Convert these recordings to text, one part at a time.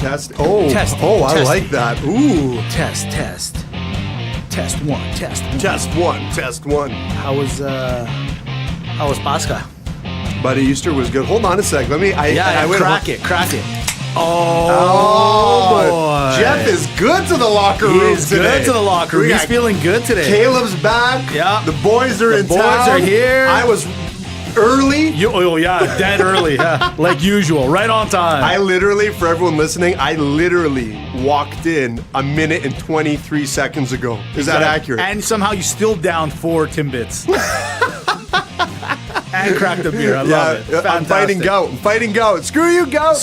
Test. Oh, Test. I Test. like that. Ooh. Test one. Test one. How was Pascha? Buddy, Easter was good. Hold on a sec. Crack it. Oh, boy. Jeff is good to the locker room He's today. good to the locker room. He's feeling good today. Caleb's back. Yeah. The boys are in town. The boys are here. I was early. Dead early. Yeah. Like usual, right on time. I literally, for everyone listening, walked in a minute and 23 seconds ago. Is that accurate? And somehow you still down 4 Timbits. And cracked a beer. I love it. Fantastic. I'm fighting gout. Screw you, gout.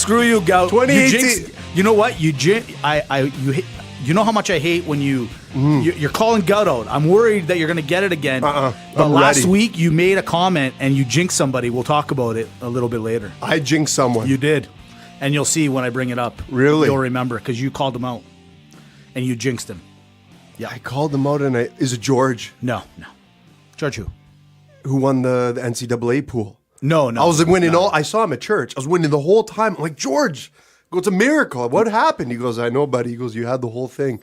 2018. You know what? You know how much I hate when you're calling gout out. I'm worried that you're going to get it again. But last week you made a comment and you jinxed somebody. We'll talk about it a little bit later. I jinxed someone. You did. And you'll see when I bring it up. Really? You'll remember because you called him out and you jinxed him. Yeah, I called him out, and is it George? No. George who? Who won the NCAA pool? No. I was winning I saw him at church. I was winning the whole time. I'm like, George, it's a miracle. What happened? He goes, I know, buddy. He goes, you had the whole thing.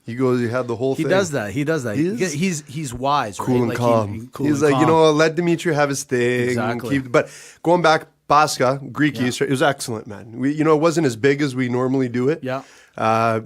He goes, you had the whole thing. He does that. He's wise, cool right? and calm. He's like, let Dimitri have his thing. Exactly. But going back, Pascha, Greek Easter, it was excellent, man. It wasn't as big as we normally do it. Yeah.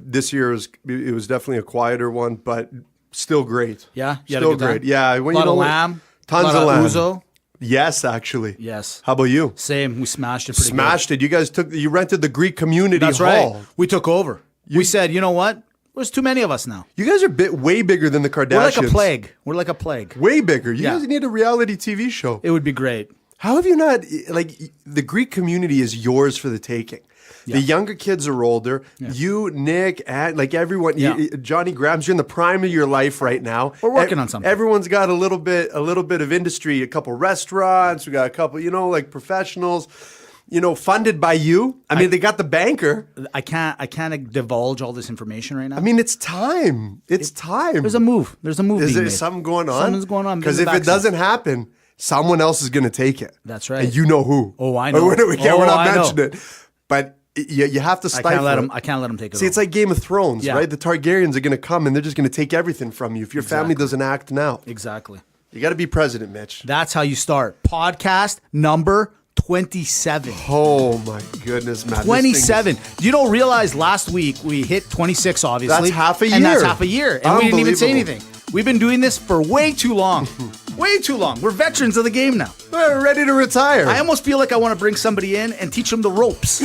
This year it was definitely a quieter one, but still great. Yeah, still great. Yeah, when a lot of lamb, tons of lamb. Ouzo. Yes, actually. Yes. How about you? Same. We smashed it. You guys you rented the Greek community That's hall. Right. We took over. We said, you know what? There's too many of us now. You guys are way bigger than the Kardashians. We're like a plague. Way bigger. You guys need a reality TV show. It would be great. How have you not, the Greek community is yours for the taking. Yeah. The younger kids are older. Yeah. You, Nick, and everyone, Johnny Grams, you're in the prime of your life right now. We're working on something. Everyone's got a little bit of industry, a couple restaurants, we got a couple, professionals, funded by you. I mean, they got the banker. I can't divulge all this information right now. I mean, it's time. It's time. There's a move. Is there something going on? Something's going on. Because if it doesn't happen, someone else is going to take it. That's right. And you know who. Oh, I know. We're not mentioning it. But you have to stifle I can't let him take it. See, it's like Game of Thrones, right? The Targaryens are going to come and they're just going to take everything from you if your family doesn't act now. Exactly. You got to be president, Mitch. That's how you start. Podcast number 27. Oh my goodness, man. 27. You don't realize last week we hit 26, obviously. That's half a year. And that's half a year. And we didn't even say anything. We've been doing this for way too long. Way too long. We're veterans of the game now. We're ready to retire. I almost feel like I want to bring somebody in and teach them the ropes.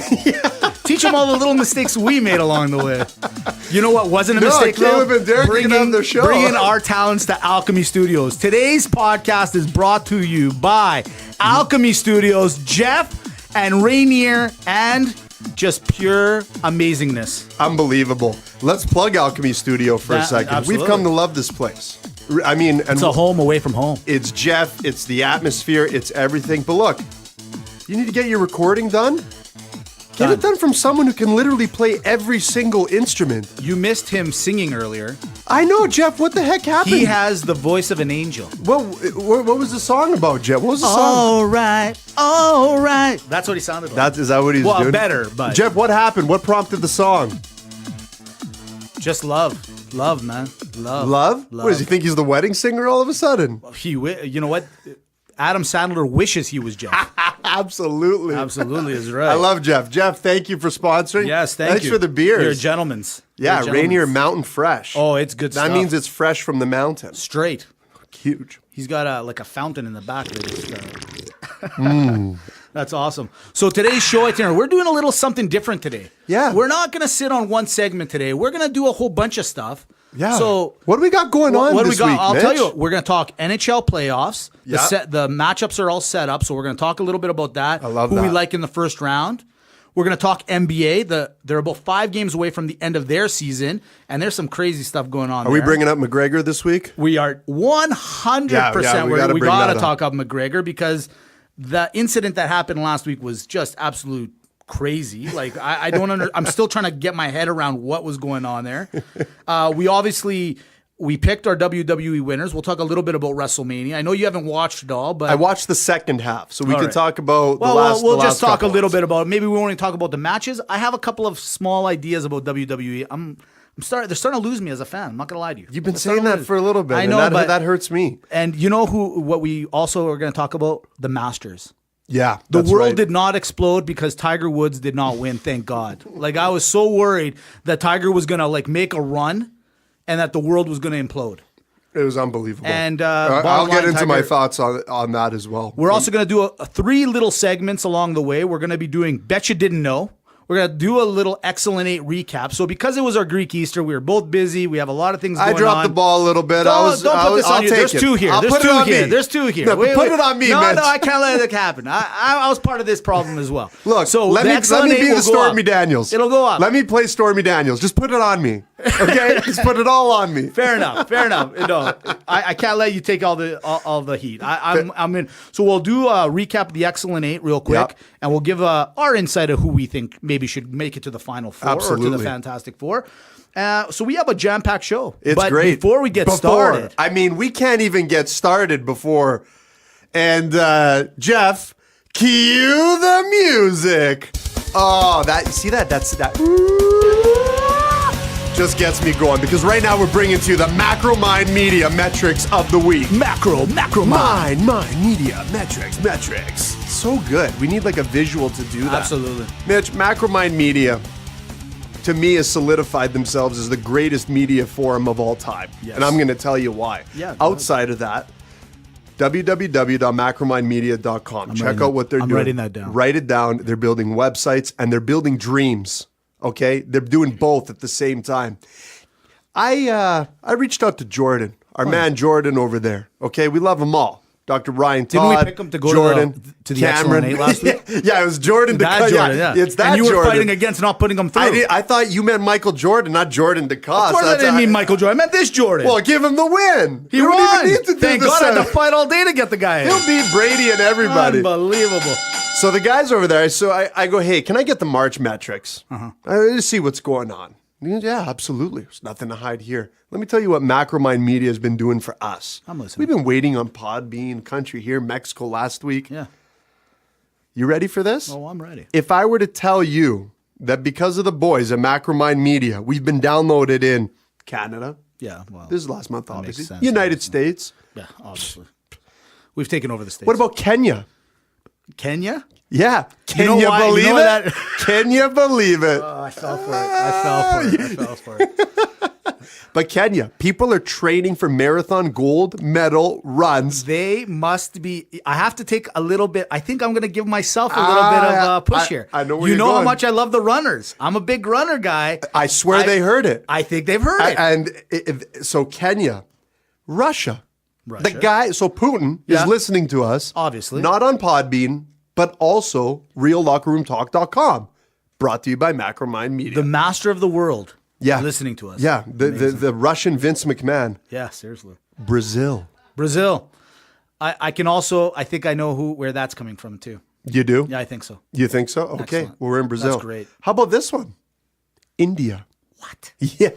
Teach them all the little mistakes we made along the way. You know what wasn't a mistake, Caleb and Derek can have their show. Bringing our talents to Alchemy Studios. Today's podcast is brought to you by Alchemy Studios, Jeff and Rainier, and just pure amazingness. Unbelievable. Let's plug Alchemy Studio for a second. Absolutely. We've come to love this place. I mean, it's a home away from home. It's Jeff. It's the atmosphere. It's everything. But look, you need to get your recording done. Get it done from someone who can literally play every single instrument. You missed him singing earlier. I know, Jeff. What the heck happened? He has the voice of an angel. What was the song about, Jeff? What was the song? All right. That's what he sounded like. Is that what he's doing? Well, better, but... Jeff, what happened? What prompted the song? Just love. Love, man. Love. Love? What, does he think he's the wedding singer all of a sudden? You know what? Adam Sandler wishes he was Jeff. Absolutely. Absolutely is right. I love Jeff. Jeff, thank you for sponsoring. Yes, thanks for the beers. You're a gentleman's. Yeah, Rainier Mountain Fresh. Oh, it's good stuff. That means it's fresh from the mountain. Straight. Huge. He's got a fountain in the back. That's awesome. So today's show itinerary, we're doing a little something different today. Yeah. We're not going to sit on one segment today. We're going to do a whole bunch of stuff. Yeah. So what do we got going on this week, I'll Mitch? tell you, we're going to talk NHL playoffs. Yeah. The matchups are all set up, so we're going to talk a little bit about that. I love who that. we like in the first round. We're going to talk NBA. They're about 5 games away from the end of their season, and there's some crazy stuff going on. Are we bringing up McGregor this week? We are 100%. We got to talk up McGregor because the incident that happened last week was just absolute crazy. Like I don't I'm still trying to get my head around what was going on there. We obviously we picked our WWE winners. We'll talk a little bit about WrestleMania. I know you haven't watched it all, but I watched the second half, so we can talk about well, the last. We'll the just last talk a little ones. bit about. Maybe we won't even talk about the matches. I have a couple of small ideas about WWE. They're starting to lose me as a fan. I'm not gonna lie to you. You've been saying that for a little bit. I know, and but that hurts me. And you know what we also are going to talk about? The Masters. Yeah, The that's world right. did not explode because Tiger Woods did not win. Thank God. Like I was so worried that Tiger was going to like make a run, and that the world was going to implode. It was unbelievable. And I'll get into my Tiger, thoughts on that as well. We're also going to do three little segments along the way. We're going to be doing Betcha Didn't Know. We're going to do a little Excellent 8 recap. So because it was our Greek Easter, we were both busy. We have a lot of things going on. I dropped the ball a little bit. Don't put this on you. There's two here. I'll There's put it two on here. me. There's two here. No, put it on me, No, Mitch. no, I can't let it happen. I was part of this problem as well. Look, so let me be the Stormy Daniels. Daniels. It'll go up. Let me play Stormy Daniels. Just put it on me. Okay? Just put it all on me. Fair enough. No, I can't let you take all the heat. I'm in. So we'll do a recap of the Excellent 8 real quick, Yep. and we'll give our insight of who we think maybe should make it to the Final Four or to Absolutely. the Fantastic Four. So we have a jam-packed show. It's but great. Before we get started, I mean, we can't even get started before. And Jeff, cue the music. Oh, that's just gets me going because right now we're bringing to you the Macromind Media metrics of the week. macro Mind media metrics. So good. We need like a visual to do that. Absolutely. Mitch, Macromind Media, to me, has solidified themselves as the greatest media forum of all time. Yes. And I'm going to tell you why. Yeah, go Outside of that, www.macromindmedia.com. Check out what they're doing. I'm writing that down. Write it down. They're building websites and they're building dreams. Okay? They're doing both at the same time. I reached out to Jordan, our man Jordan over there. Okay? We love them all. Dr. Ryan Todd, Didn't we pick him to go Jordan, to the Cameron. Excellent 8 last week? Yeah, it was Jordan. That Jordan, yeah. It's that and you were Jordan. fighting against not putting him through. I thought you meant Michael Jordan, not Jordan DeCoste. Of course I didn't mean Michael Jordan. I meant this Jordan. Well, give him the win. He You won. don't even need to do Thank the God I had to seven. fight all day to get the guy in. He'll beat Brady and everybody. Unbelievable. So the guys over there, I go, hey, can I get the March metrics? I just see what's going on. Yeah, absolutely. There's nothing to hide here. Let me tell you what Macromind Media has been doing for us. I'm listening. We've been waiting on Podbean, Country here, Mexico last week. Yeah. You ready for this? Oh, I'm ready. If I were to tell you that because of the boys at Macromind Media, we've been downloaded in Canada. Yeah, well. This is last month, makes obviously. sense, United States. Yeah, obviously. We've taken over the States. What about Kenya? Kenya? Yeah. Can know you why? believe You know it? that- Can you believe it? I fell for it. I fell for it. But Kenya, people are training for marathon gold medal runs. They must be. I have to take a little bit. I think I'm going to give myself a little bit of a push here. I know where you you're know how going. much I love the runners. I'm a big runner guy. I swear they heard it. I think they've heard it. So Kenya, Russia. Russia. The guy, so Putin Yeah. is listening to us. Obviously. Not on Podbean, but also reallockerroomtalk.com. Brought to you by Macromind Media. The master of the world. Yeah. Listening to us. Yeah, the Russian Vince McMahon. Yeah, seriously. Brazil. I can also, I think I know where that's coming from too. You do? Yeah, I think so. You think so? Okay, Excellent. well, we're in Brazil. That's great. How about this one? India. What? Yeah.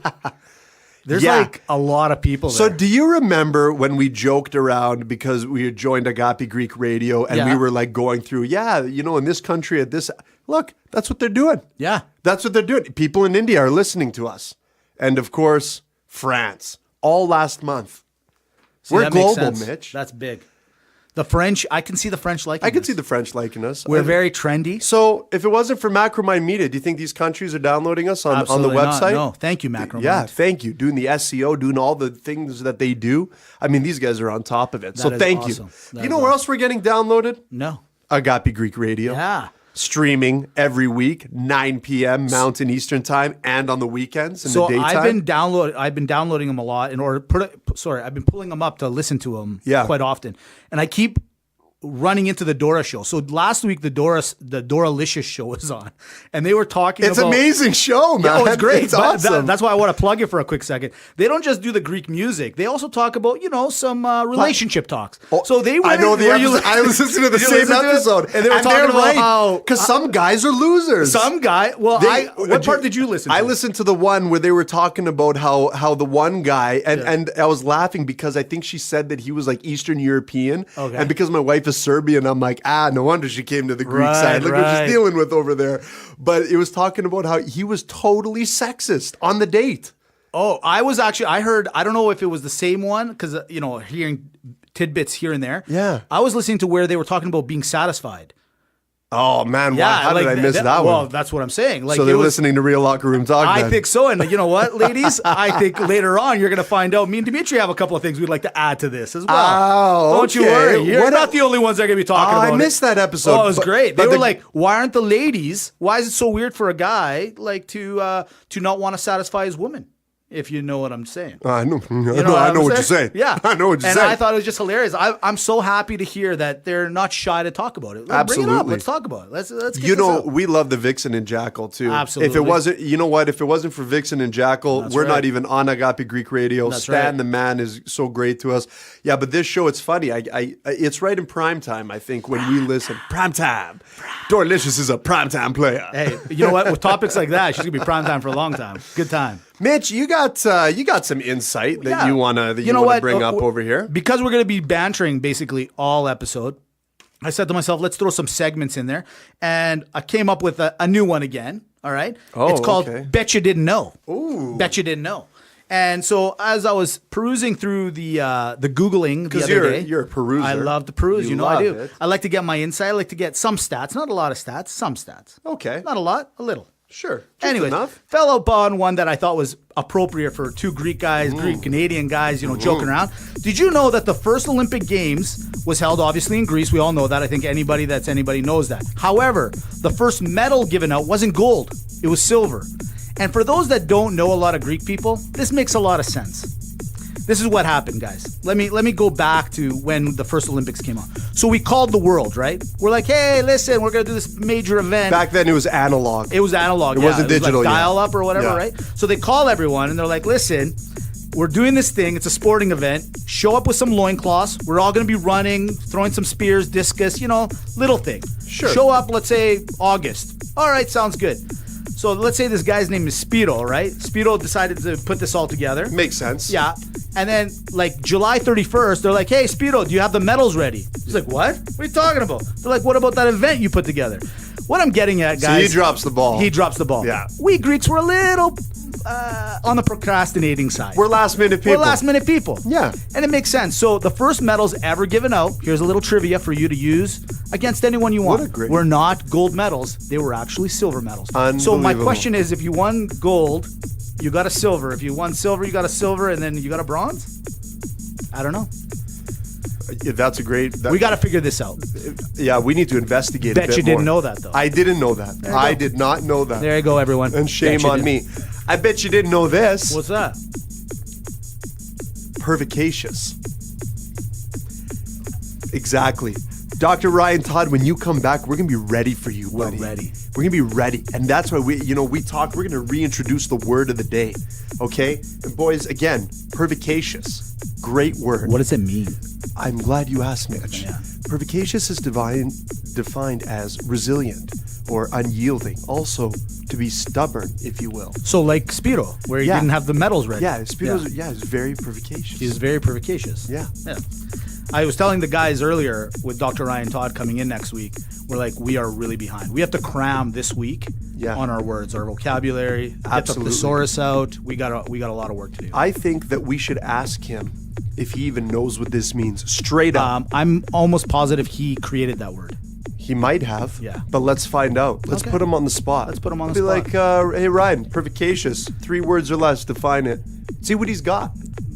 There's Yeah. like a lot of people So there. do you remember when we joked around because we had joined Agape Greek Radio and we Yeah. were like going through, in this country at this, look, that's what they're doing. Yeah. That's what they're doing. People in India are listening to us. And of course, France, all last month. See, We're that makes global, sense. Mitch. That's big. The French, I can see the French liking I can us. see the French liking us. We're very trendy. So if it wasn't for Macromind Media, do you think these countries are downloading us on the Absolutely not. website? No, thank you, Macromind. Yeah, thank you. Doing the SEO, doing all the things that they do. I mean, these guys are on top of it. So That is thank awesome. you. That You is know where else we're getting downloaded? No. Agape Greek Radio. Yeah. Streaming every week, 9 p.m. Mountain Eastern Time, and on the weekends in So the daytime. I've been downloading them a lot I've been pulling them up to listen to them Yeah. quite often. And I keep running into the Dora show. So last week the Doralicious show was on, and they were talking. It's an amazing show, man. Yeah, it's great. It's awesome. That's why I want to plug it for a quick second. They don't just do the Greek music; they also talk about some relationship talks. So they went. I know the episode. I listened to the same episode, and they were talking about how because some guys are losers. Some guy. Well, what part did you listen to? I listened to the one where they were talking about how the one guy and I was laughing because I think she said that he was like Eastern European, and because my wife is Serbian, I'm like, no wonder she came to the Greek side. Look what she's dealing with over there. But it was talking about how he was totally sexist on the date. Oh, I heard, I don't know if it was the same one because, hearing tidbits here and there. Yeah. I was listening to where they were talking about being satisfied. Oh, man. How did I miss that one? Well, that's what I'm saying. So they're listening to Real Locker Room Talk I think so. And you know what, ladies? I think later on you're going to find out me and Dimitri have a couple of things we'd like to add to this as well. Oh, Don't you worry. You're not the only ones that are going to be talking about it. I missed that episode. Oh, it was great. They were like, why aren't the ladies, why is it so weird for a guy to not want to satisfy his woman? If you know what I'm saying. I know. I know what you're saying. Yeah. I know what you're saying. And I thought it was just hilarious. I'm so happy to hear that they're not shy to talk about it. Absolutely. Bring it up. Let's talk about it. Let's get this out. We love the Vixen and Jackal too. Absolutely. If it wasn't, you know what? If it wasn't for Vixen and Jackal, we're not even on Agape Greek Radio. That's Stan right. the man is so great to us. Yeah, but this show, it's funny. It's right in prime time, I think, when we listen. Prime time. Doralicious is a prime time player. Hey, you know what? With topics like that, she's gonna be prime time for a long time. Good time. Mitch, you got some insight that you wanna bring up over here. Because we're gonna be bantering basically all episode. I said to myself, let's throw some segments in there, and I came up with a new one again. All right, it's called "Betcha Didn't Know." Ooh, Betcha Didn't Know. And so as I was perusing through the Googling the other day. You're a peruser. I love to peruse. I do. It. I like to get my insight. I like to get some stats. Not a lot of stats. Some stats. Okay. Not a lot. A little. Sure. Anyways, enough. fell upon one that I thought was appropriate for two Greek guys, Greek Canadian guys, joking around. Did you know that the first Olympic Games was held obviously in Greece? We all know that. I think anybody knows that. However, the first medal given out wasn't gold. It was silver. And for those that don't know a lot of Greek people, this makes a lot of sense. This is what happened, guys. Let me go back to when the first Olympics came on. So we called the world, right? We're like, hey, listen, we're going to do this major event. Back then it was analog. It was analog. It wasn't digital like yet. dial-up or whatever, right? So they call everyone, and they're like, listen, we're doing this thing. It's a sporting event. Show up with some loincloths. We're all going to be running, throwing some spears, discus, little thing. Sure. Show up, let's say, August. All right, sounds good. So let's say this guy's name is Spiro, right? Spiro decided to put this all together. Makes sense. Yeah. And then, like, July 31st, they're like, hey, Spiro, do you have the medals ready? He's like, what? What are you talking about? They're like, what about that event you put together? What I'm getting at, guys. So he drops the ball. He drops the ball. Yeah. We Greeks were a little on the procrastinating side. We're last minute people. We're last minute people. Yeah. And it makes sense. So the first medals ever given out, here's a little trivia for you to use against anyone you want. Were not gold medals. They were actually silver medals. So my question is, if you won gold, you got a silver. If you won silver, you got a silver, and then you got a bronze? I don't know. That's a great... we got to figure this out. Yeah, we need to investigate Bet a bit you didn't more. know that, though. I didn't know that. I did not know that. There you go, everyone. And shame on me. I bet you didn't know this. What's that? Pervicacious. Exactly. Dr. Ryan Todd, when you come back, we're going to be ready for you, buddy. We're ready. We're going to be ready. And that's why we talk, we're going to reintroduce the word of the day. Okay? And boys, again, pervicacious. Great word. What does it mean? I'm glad you asked, Mitch. Yeah. Pervicacious is defined as resilient or unyielding, also to be stubborn, if you will. So like Spiro, where he didn't have the medals ready. Yeah, Spiro's is very pervicacious. He's very pervicacious. Yeah. I was telling the guys earlier with Dr. Ryan Todd coming in next week, we're like, we are really behind. We have to cram this week on our words, our vocabulary, get the thesaurus out. We got a lot of work to do. I think that we should ask him if he even knows what this means, straight up. I'm almost positive he created that word. He might have, yeah. But let's find out. Let's put him on the spot. Let's put him on the Be spot. like, hey, Ryan, pervicacious, 3 words or less, define it. See what he's got.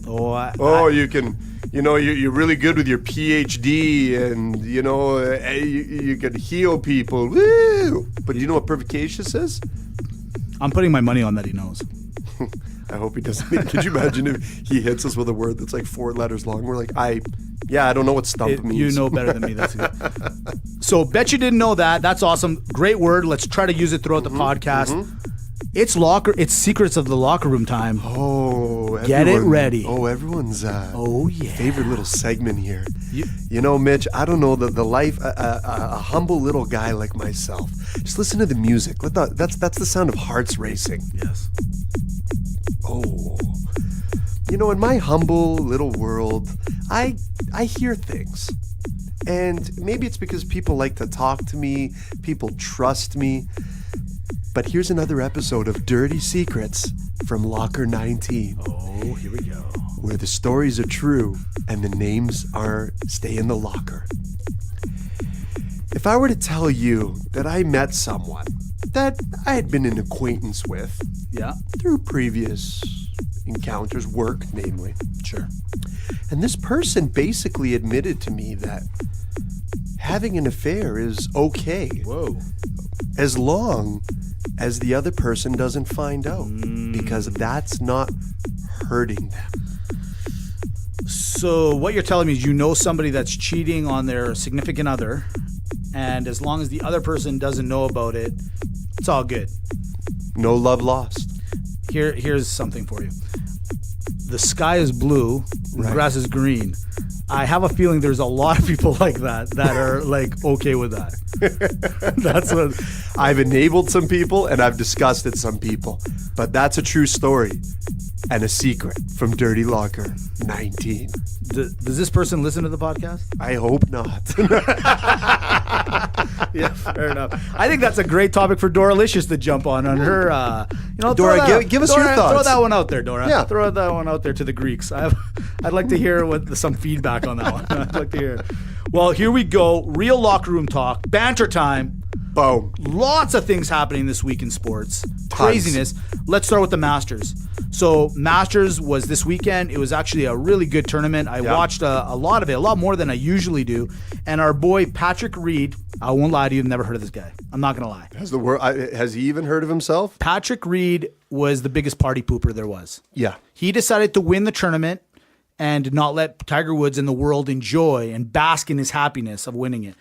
You can... you're really good with your PhD, and you could heal people. Woo! But do you know what pervicacious is? I'm putting my money on that he knows. I hope he doesn't. Could you imagine if he hits us with a word that's like 4 letters long? We're like, I Yeah, I don't know what stump means. You know better than me. That's good. So, bet you didn't know that. That's awesome. Great word. Let's try to use it throughout the podcast. It's secrets of the locker room time. Oh, get it ready. Oh, everyone's yeah, favorite little segment here. You know, Mitch, I don't know the life a humble little guy like myself. Just listen to the music. That's the sound of hearts racing. Yes. Oh. You know, in my humble little world, I hear things. And maybe it's because people like to talk to me, people trust me. But here's another episode of Dirty Secrets from Locker 19. Oh, here we go. Where the stories are true and the names stay in the locker. If I were to tell you that I met someone that I had been an acquaintance with, through previous encounters, work namely. Sure. And this person basically admitted to me that having an affair is okay. Whoa. As long as the other person doesn't find out, because that's not hurting them. So what you're telling me is you know somebody that's cheating on their significant other, and as long as the other person doesn't know about it, it's all good. No love lost. Here's something for you. The sky is blue, the grass is green. I have a feeling there's a lot of people like that are like okay with that. That's what I've enabled some people and I've disgusted some people, but that's a true story and a secret from Dirty Locker 19. Does this person listen to the podcast? I hope not. Yeah, fair enough. I think that's a great topic for Doralicious to jump on her. Dora, give us Dora, your thoughts. Throw that one out there, Dora. Yeah. Throw that one out there to the Greeks. I'd like to hear some feedback on that one. I'd like to hear it. Well, here we go. Real locker room talk. Banter time. Boom. Lots of things happening this week in sports. Craziness. Let's start with the Masters. So Masters was this weekend. It was actually a really good tournament. I watched a lot of it, a lot more than I usually do. And our boy Patrick Reed, I won't lie to you, I've never heard of this guy. I'm not going to lie. Has he even heard of himself? Patrick Reed was the biggest party pooper there was. Yeah. He decided to win the tournament and not let Tiger Woods and the world enjoy and bask in his happiness of winning it.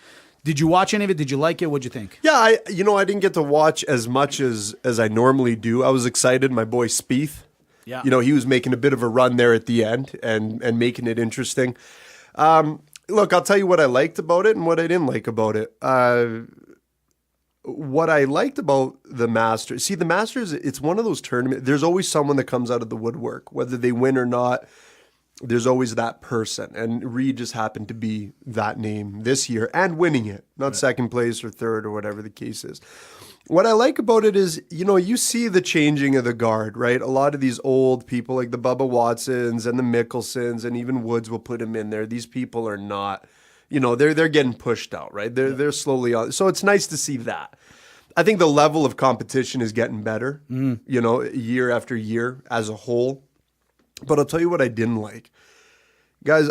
Did you watch any of it? Did you like it? What'd you think? Yeah, I didn't get to watch as much as I normally do. I was excited. My boy Spieth. Yeah. He was making a bit of a run there at the end and making it interesting. Look, I'll tell you what I liked about it and what I didn't like about it. What I liked about the Masters, the Masters, it's one of those tournaments. There's always someone that comes out of the woodwork, whether they win or not. There's always that person, and Reed just happened to be that name this year and winning it, not second place or third or whatever the case is. What I like about it is, you see the changing of the guard, right? A lot of these old people like the Bubba Watsons and the Mickelsons and even Woods will put him in there. These people are not, they're getting pushed out, right? They're slowly on. So it's nice to see that. I think the level of competition is getting better, year after year as a whole. But I'll tell you what I didn't like. Guys,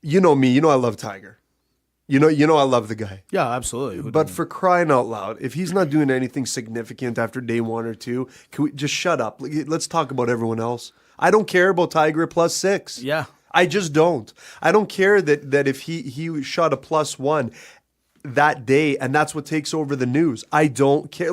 you know me, I love Tiger. I love the guy. Yeah, absolutely. But for crying out loud, if he's not doing anything significant after day one or two, can we just shut up? Let's talk about everyone else. I don't care about Tiger at +6. Yeah. I just don't. I don't care that if he shot a +1 that day and that's what takes over the news. I don't care.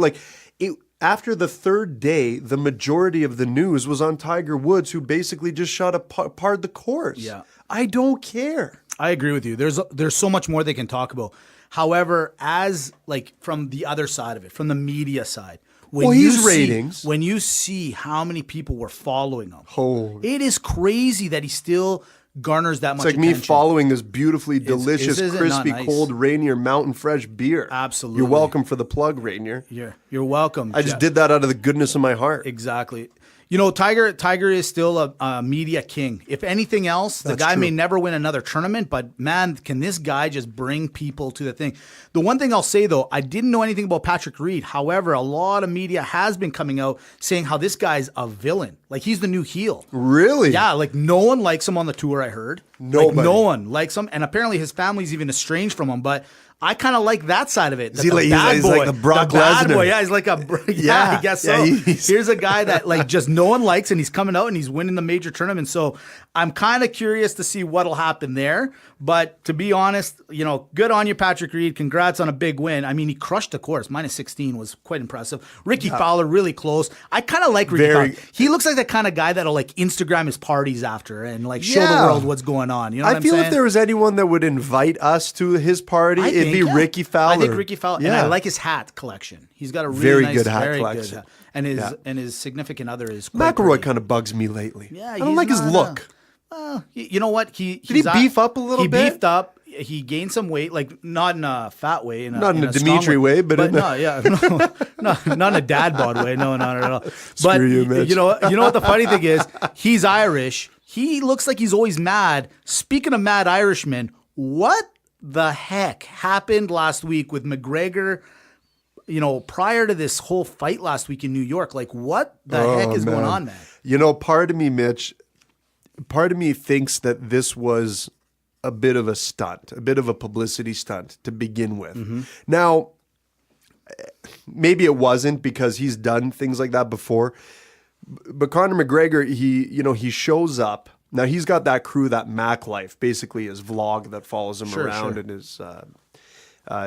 After the third day, the majority of the news was on Tiger Woods, who basically just shot a parred the course. Yeah. I don't care. I agree with you. There's so much more they can talk about. However, as from the other side of it, from the media side, ratings. When you see how many people were following him, it is crazy that he still garners that much attention. It's like me following this beautifully delicious, isn't crispy, nice? Cold Rainier Mountain Fresh beer. Absolutely. You're welcome for the plug, Rainier. You're welcome. I just did that out of the goodness of my heart. Exactly. Tiger is still a media king. If anything else, the guy may never win another tournament, but man, can this guy just bring people to the thing. The one thing I'll say, though, I didn't know anything about Patrick Reed. However, a lot of media has been coming out saying how this guy's a villain. He's the new heel. Really? Yeah, no one likes him on the tour, I heard. Nobody. No one likes him, and apparently his family's even estranged from him, but I kind of like that side of it. He's like the Brock bad Lesnar. boy. Yeah, he's like I guess so. Here's a guy that like just no one likes, and he's coming out and he's winning the major tournament. So I'm kind of curious to see what'll happen there. But to be honest, good on you, Patrick Reed. Congrats on a big win. I mean, he crushed the course. -16 was quite impressive. Ricky Fowler, really close. I kind of like Ricky Fowler. He looks like the kind of guy that'll like Instagram his parties after and like show the world what's going on. You know what I'm saying? I feel if there was anyone that would invite us to his party, it'd be Ricky Fowler. I think Ricky Fowler. Yeah. And I like his hat collection. He's got a really very nice, good hat very collection. Good hat. And his significant other is quite McElroy pretty. kind of bugs me lately. Yeah, I don't like his look. You know what? Did he beef up a little bit? He beefed up. He gained some weight, like not in a fat way, not in a Dimitri way, but not in a dad bod way. No, not at all. But Screw you, Mitch. you know what the funny thing is? He's Irish. He looks like he's always mad. Speaking of mad Irishmen, what the heck happened last week with McGregor? Prior to this whole fight last week in New York, like what the heck is going on, man? Part of me, Mitch, thinks that this was a bit of a stunt, a bit of a publicity stunt to begin with. Mm-hmm. Now, maybe it wasn't because he's done things like that before. But Conor McGregor, he shows up. Now he's got that crew, that Mac Life, basically his vlog that follows him around and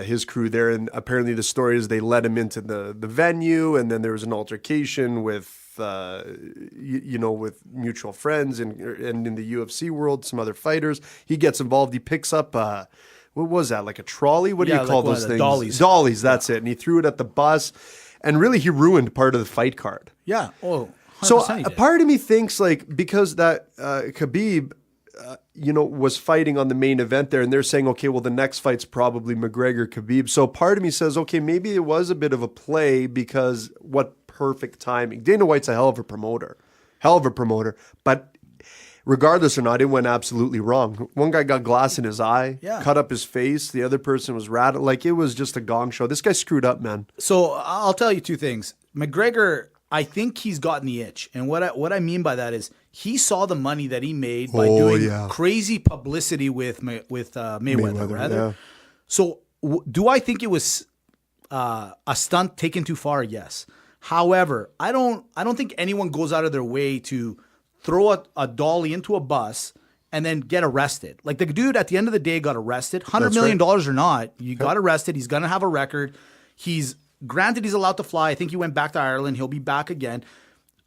his crew there. And apparently the story is they let him into the venue, and then there was an altercation with with mutual friends and in the UFC world, some other fighters. He gets involved. He picks up what was that, like a trolley? What do you call those things? Dollies, that's it. And he threw it at the bus, and really he ruined part of the fight card. Yeah. Oh, so a part of me thinks like because that Khabib was fighting on the main event there, and they're saying, okay, well, the next fight's probably McGregor-Khabib. So part of me says, okay, maybe it was a bit of a play because what perfect timing. Dana White's a hell of a promoter. But regardless or not, it went absolutely wrong. One guy got glass in his eye, cut up his face. The other person was rattled. Like, it was just a gong show. This guy screwed up, man. So I'll tell you two things. McGregor, I think he's gotten the itch. And what I mean by that is he saw the money that he made by doing crazy publicity with Mayweather, rather. Yeah. So do I think it was a stunt taken too far? Yes. However, I don't think anyone goes out of their way to throw a dolly into a bus and then get arrested. Like the dude at the end of the day got arrested, $100 million or not. You got arrested. He's going to have a record. He's allowed to fly. I think he went back to Ireland. He'll be back again.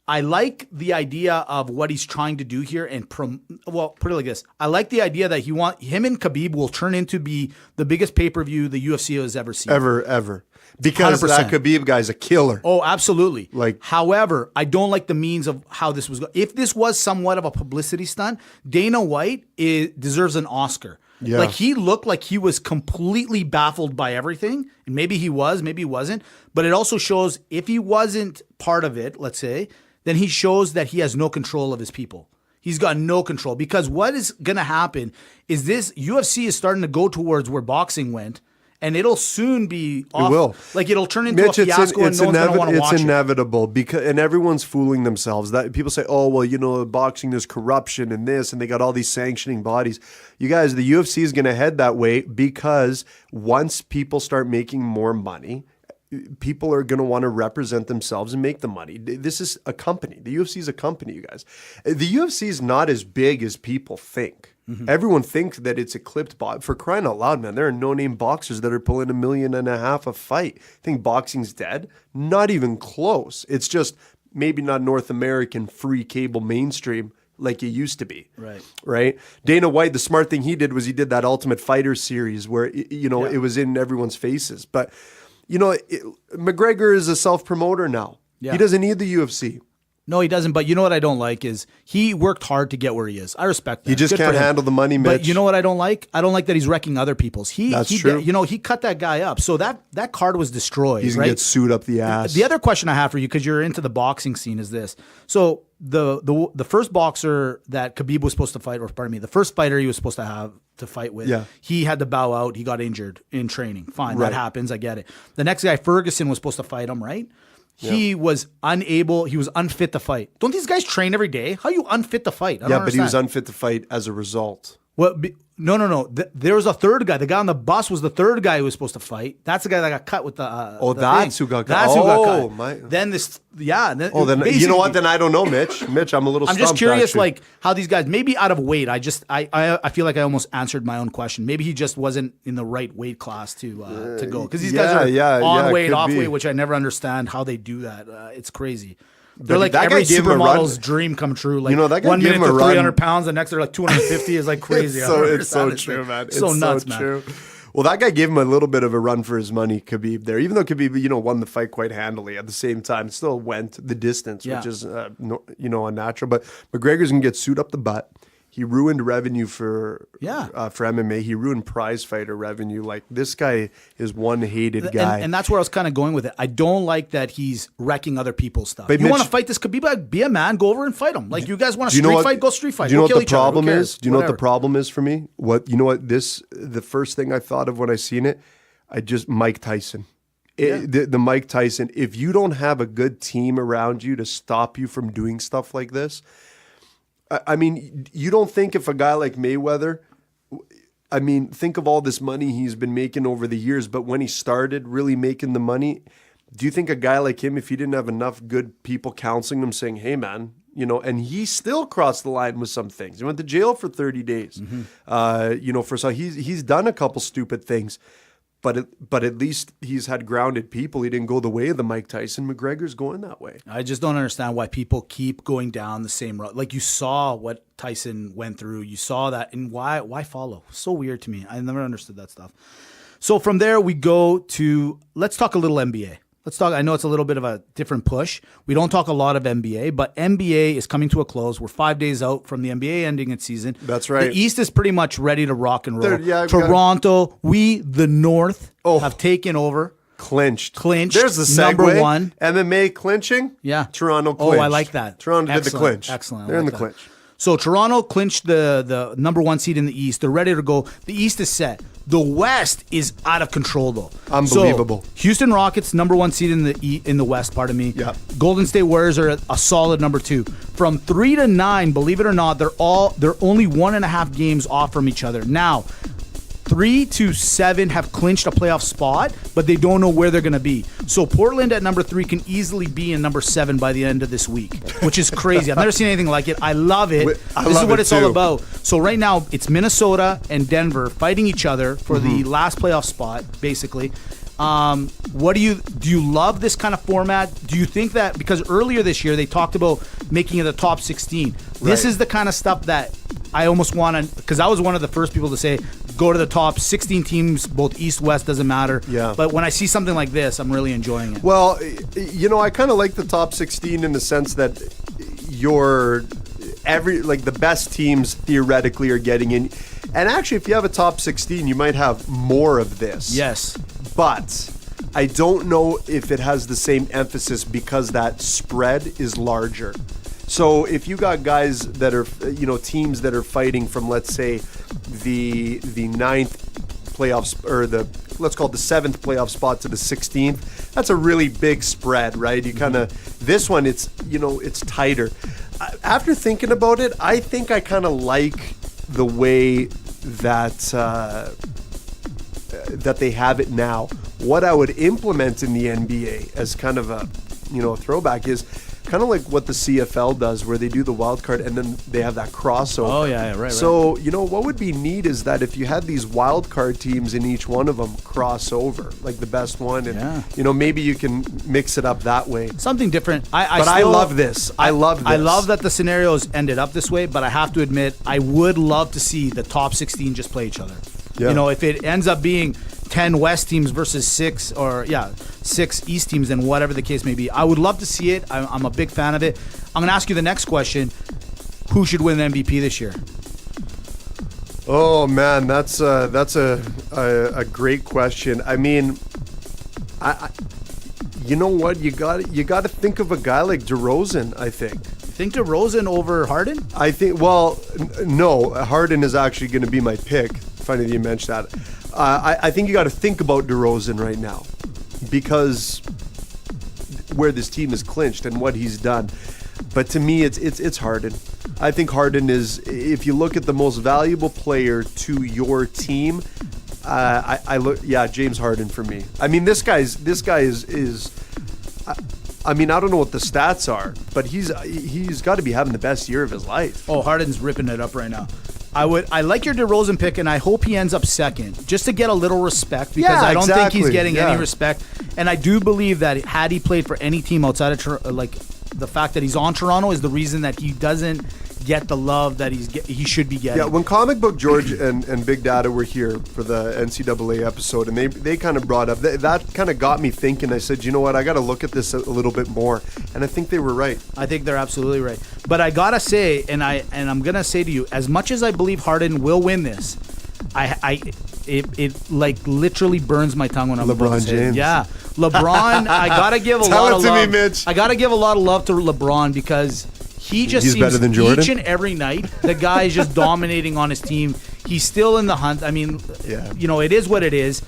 I like the idea of what he's trying to do here and put it like this. I like the idea that him and Khabib will turn into be the biggest pay-per-view the UFC has ever seen. Ever. Because 100%. That Khabib guy's a killer. Oh, absolutely. However, I don't like the means of how this was going. If this was somewhat of a publicity stunt, Dana White deserves an Oscar. Yeah. Like he looked like he was completely baffled by everything. And maybe he was, maybe he wasn't. But it also shows if he wasn't part of it, let's say, then he shows that he has no control of his people. He's got no control. Because what is going to happen is this UFC is starting to go towards where boxing went. And it'll soon be off. It will. Like it'll turn into Mitch, a fiasco and no one's going to want to watch it. It's inevitable and everyone's fooling themselves. That people say, oh, well, boxing, there's corruption and this, and they got all these sanctioning bodies. You guys, the UFC is going to head that way because once people start making more money, people are going to want to represent themselves and make the money. This is a company. The UFC is a company, you guys. The UFC is not as big as people think. Mm-hmm. Everyone thinks that it's eclipsed. For crying out loud, man, there are no-name boxers that are pulling $1.5 million a fight. Think boxing's dead? Not even close. It's just maybe not North American free cable mainstream like it used to be. Right? Dana White, the smart thing he did was he did that Ultimate Fighter series where, it was in everyone's faces. But, McGregor is a self-promoter now. Yeah. He doesn't need the UFC. No, he doesn't. But you know what I don't like is he worked hard to get where he is. I respect that. He just can't handle the money, Mitch. But you know what I don't like? I don't like that he's wrecking other people's. That's true. He cut that guy up. So that card was destroyed. He's going to get sued up the ass. The other question I have for you, because you're into the boxing scene, is this. So the first boxer that Khabib was supposed to fight, the first fighter he was supposed to have to fight with, he had to bow out. He got injured in training. Fine, that happens. I get it. The next guy, Ferguson, was supposed to fight him, right? He was unable. He was unfit to fight. Don't these guys train every day? How are you unfit to fight? But he was unfit to fight as a result. What? No. There was a third guy. The guy on the bus was the third guy who was supposed to fight. That's the guy that got cut with the. That's who got cut. That's who got cut. My. Then this, Then you know what? Then I don't know, Mitch. Mitch, I'm a little. I'm just curious, actually. Like how these guys maybe out of weight. I feel like I almost answered my own question. Maybe he just wasn't in the right weight class to go because these guys are on weight, off weight, which I never understand how they do that. It's crazy. They're like every supermodel's dream come true. Like that guy 1 minute they're 300 pounds, the next they're like 250 is like crazy. It's so true, man. It's so nuts, man. True. Well, that guy gave him a little bit of a run for his money, Khabib there. Even though Khabib, won the fight quite handily, at the same time, still went the distance, which is, unnatural. But McGregor's going to get sued up the butt. He ruined revenue for MMA. He ruined prize fighter revenue. Like, this guy is one hated guy. And that's where I was kind of going with it. I don't like that he's wrecking other people's stuff. But you want to fight this Khabib? Be a man. Go over and fight him. Like, you guys want to street fight? Go street fight. Do you know what the problem is? Do you know what the problem is for me? The first thing I thought of when I seen it, Mike Tyson. The Mike Tyson. If you don't have a good team around you to stop you from doing stuff like this, I mean, you don't think if a guy like Mayweather, think of all this money he's been making over the years, but when he started really making the money, do you think a guy like him, if he didn't have enough good people counseling him, saying, hey, man, and he still crossed the line with some things. He went to jail for 30 days, he's done a couple stupid things. But at least he's had grounded people. He didn't go the way of the Mike Tyson. McGregor's going that way. I just don't understand why people keep going down the same road. Like, you saw what Tyson went through. You saw that. And why follow? So weird to me. I never understood that stuff. So from there, we go to, let's talk a little NBA. I know it's a little bit of a different push. We don't talk a lot of NBA, but NBA is coming to a close. We're 5 days out from the NBA ending its season. That's right. The East is pretty much ready to rock and roll. Toronto, the North, have taken over. Clinched. There's the segue. Number one. MMA clinching? Yeah. Toronto clinched. Oh, I like that. Toronto did the clinch. Excellent. They're in the clinch. So Toronto clinched the number one seed in the East. They're ready to go. The East is set. The West is out of control, though. Unbelievable. So, Houston Rockets, number one seed in the West, pardon me. Yeah. Golden State Warriors are a solid number 2. From 3 to 9, believe it or not, they're only 1.5 games off from each other. Now, 3 to 7 have clinched a playoff spot, but they don't know where they're going to be. So Portland at number 3 can easily be in number 7 by the end of this week, which is crazy. I've never seen anything like it. I love it. This is what it's all about. So right now, it's Minnesota and Denver fighting each other for the last playoff spot, basically. What do you love this kind of format? Do you think that, because earlier this year they talked about making it the top 16. This is the kind of stuff that I almost want to, because I was one of the first people to say, go to the top 16 teams, both East, West, doesn't matter. Yeah. But when I see something like this, I'm really enjoying it. Well, I kind of like the top 16 in the sense that the best teams theoretically are getting in. And actually, if you have a top 16, you might have more of this. Yes. But I don't know if it has the same emphasis because that spread is larger. So if you got guys that are, teams that are fighting from, let's say, the 9th playoffs, or let's call it the 7th playoff spot to the 16th, that's a really big spread, right? You kind of, this one, it's tighter. After thinking about it, I think I kind of like the way that they have it now. What I would implement in the NBA as kind of a throwback is kind of like what the CFL does, where they do the wild card and then they have that crossover. Oh yeah, right. So what would be neat is that if you had these wild card teams in each one of them cross over, like the best one, and maybe you can mix it up that way. Something different. I love this. I love that the scenarios ended up this way, but I have to admit, I would love to see the top 16 just play each other. Yeah. If it ends up being 10 West teams versus 6 East teams, and whatever the case may be, I would love to see it. I'm a big fan of it. I'm going to ask you the next question. Who should win the MVP this year? Oh man, that's a great question. I mean, you know what? You got to think of a guy like DeRozan, I think. Think DeRozan over Harden? I think, no, Harden is actually going to be my pick. Funny that you mentioned that. I think you got to think about DeRozan right now, because where this team is clinched and what he's done. But to me, it's Harden. I think Harden is, if you look at the most valuable player to your team, I look, James Harden for me. I mean, this guy is I mean, I don't know what the stats are, but he's got to be having the best year of his life. Oh, Harden's ripping it up right now. I like your DeRozan pick, and I hope he ends up second, just to get a little respect, because I don't think he's getting any respect. And I do believe that had he played for any team outside of the fact that he's on Toronto is the reason that he doesn't get the love that he should be getting. Yeah, when Comic Book George and Big Data were here for the NCAA episode, and they kind of brought up, that kind of got me thinking. I said, you know what, I got to look at this a little bit more. And I think they were right. I think they're absolutely right. But I got to say, and I'm going to say to you, as much as I believe Harden will win this, it like literally burns my tongue when I'm LeBron James. Yeah, LeBron. I gotta give a lot of love. Me, Mitch. I gotta give a lot of love to LeBron because he's seems better than Jordan. Each and every night, the guy is just dominating on his team. He's still in the hunt. I mean, it is what it is.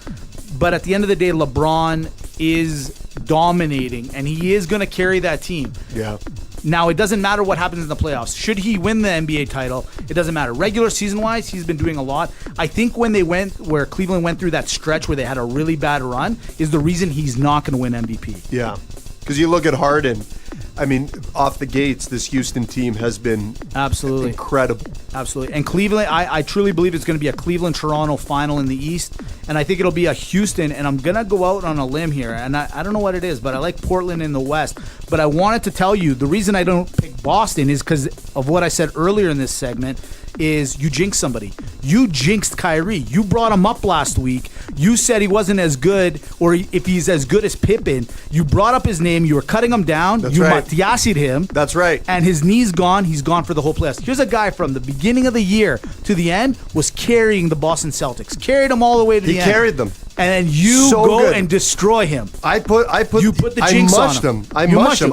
But at the end of the day, LeBron is dominating, and he is going to carry that team. Yeah. Now, it doesn't matter what happens in the playoffs. Should he win the NBA title, it doesn't matter. Regular season-wise, he's been doing a lot. I think where Cleveland went through that stretch where they had a really bad run is the reason he's not going to win MVP. Yeah, because you look at Harden. I mean, off the gates, this Houston team has been absolutely incredible. Absolutely. And Cleveland, I truly believe it's going to be a Cleveland-Toronto final in the East, and I think it'll be a Houston, and I'm going to go out on a limb here, and I don't know what it is, but I like Portland in the West. But I wanted to tell you, the reason I don't pick Boston is because of what I said earlier in this segment, is you jinx somebody. You jinxed Kyrie. You brought him up last week. You said he wasn't as good, or if he's as good as Pippen. You brought up his name. You were cutting him down. That's you right. Matiasi'd him. That's right. And his knee's gone. He's gone for the whole playoffs. Here's a guy from the beginning of the year to the end was carrying the Boston Celtics. Carried them all the way to the end. He carried them. And then you go and destroy him. You put the jinx I on mushed him. him. I mushed him.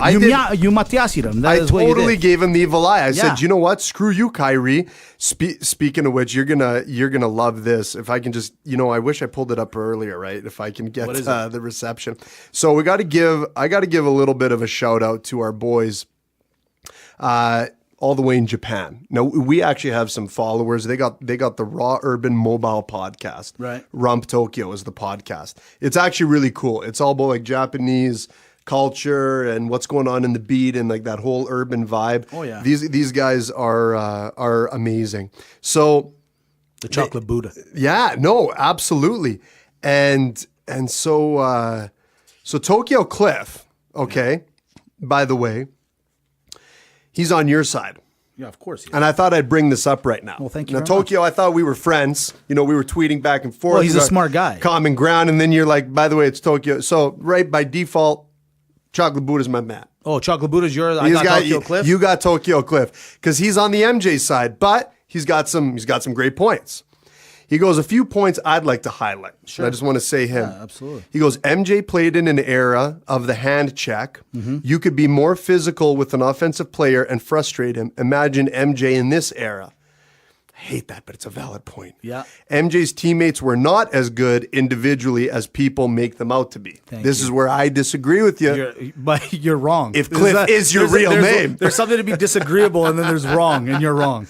You Matiasi'd him. I totally gave him the evil eye. I Yeah. said, you know what? Screw you, Kyrie. Speaking of which, you're gonna love this. If I can just, I wish I pulled it up earlier, right? If I can get the reception. So I got to give a little bit of a shout out to our boys, all the way in Japan. Now we actually have some followers. They got the Raw Urban Mobile podcast. Right. Rump Tokyo is the podcast. It's actually really cool. It's all about like Japanese culture and what's going on in the beat and like that whole urban vibe. Oh yeah. These guys are amazing. So the chocolate Buddha. Yeah, no, absolutely. And so Tokyo Cliff, okay, by the way, he's on your side. Yeah, of course. And I thought I'd bring this up right now. Well, thank you Now, very Tokyo, much. I thought we were friends. We were tweeting back and forth. Well, he's a smart guy. Common ground. And then you're like, by the way, it's Tokyo. So, right by default, Chocolate Buddha's my man. Oh, Chocolate Buddha's yours. I got Tokyo Cliff. You got Tokyo Cliff because he's on the MJ side, but he's got some great points. He goes, a few points I'd like to highlight. Sure. I just want to say him. Yeah, absolutely. He goes, MJ played in an era of the hand check. Mm-hmm. You could be more physical with an offensive player and frustrate him. Imagine MJ in this era. I hate that, but it's a valid point. Yeah. MJ's teammates were not as good individually as people make them out to be. This is where I disagree with you. But you're wrong. If Cliff is your real name. There's something to be disagreeable, and then there's wrong, and you're wrong.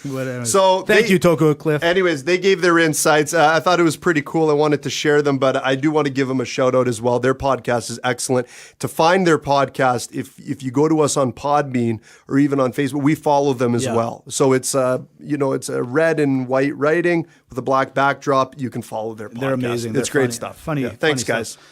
So thank you, Tokyo Cliff. Anyways, they gave their insights. I thought it was pretty cool. I wanted to share them, but I do want to give them a shout out as well. Their podcast is excellent. To find their podcast, if you go to us on Podbean or even on Facebook, we follow them as well. So it's it's a red and white writing with a black backdrop. You can follow their podcast. They're amazing. It's great stuff. Funny. Thanks, guys. Stuff.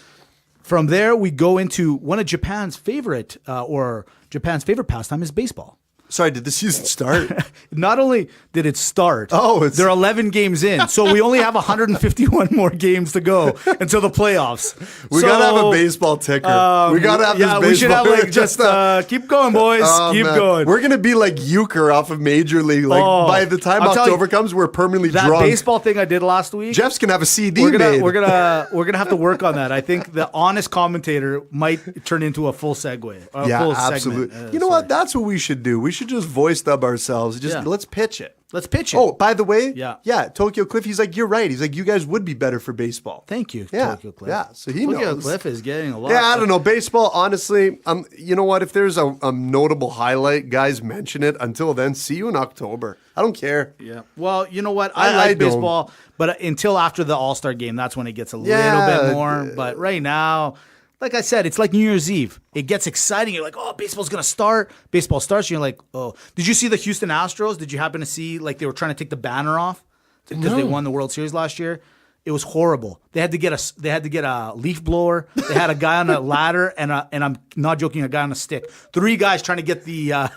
From there, we go into one of Japan's favorite pastime is baseball. Sorry, did the season start? Not only did it start, they're 11 games in, so we only have 151 more games to go until the playoffs. We gotta have a baseball ticker. We gotta have this baseball. We should have just keep going, boys. Keep going. We're gonna be like Euchre off of Major League. By the time October comes, we're permanently that drunk. That baseball thing I did last week. Jeff's gonna have a CD made. We're gonna have to work on that. I think the honest commentator might turn into a full segue. Full absolutely. You know what? That's what we should do. We should just voice dub ourselves. Let's pitch it. Let's pitch it. Oh, by the way, Yeah. Tokyo Cliff, he's like, you're right. He's like, you guys would be better for baseball. Thank you, Yeah, Tokyo Cliff. yeah. So he Tokyo knows. Cliff is getting a lot. Yeah, I don't know. Baseball, honestly, you know what? If there's a notable highlight, guys mention it. Until then, see you in October. I don't care. Yeah. Well, you know what? I like baseball, but until after the All-Star game, that's when it gets a little bit more. But right now, like I said, it's like New Year's Eve. It gets exciting. You're like, oh, baseball's going to start. Baseball starts. You're like, oh. Did you see the Houston Astros? Did you happen to see, like, they were trying to take the banner off because they won the World Series last year? It was horrible. They had to get a leaf blower. They had a guy on a ladder and I'm not joking, a guy on a stick. 3 guys trying to get the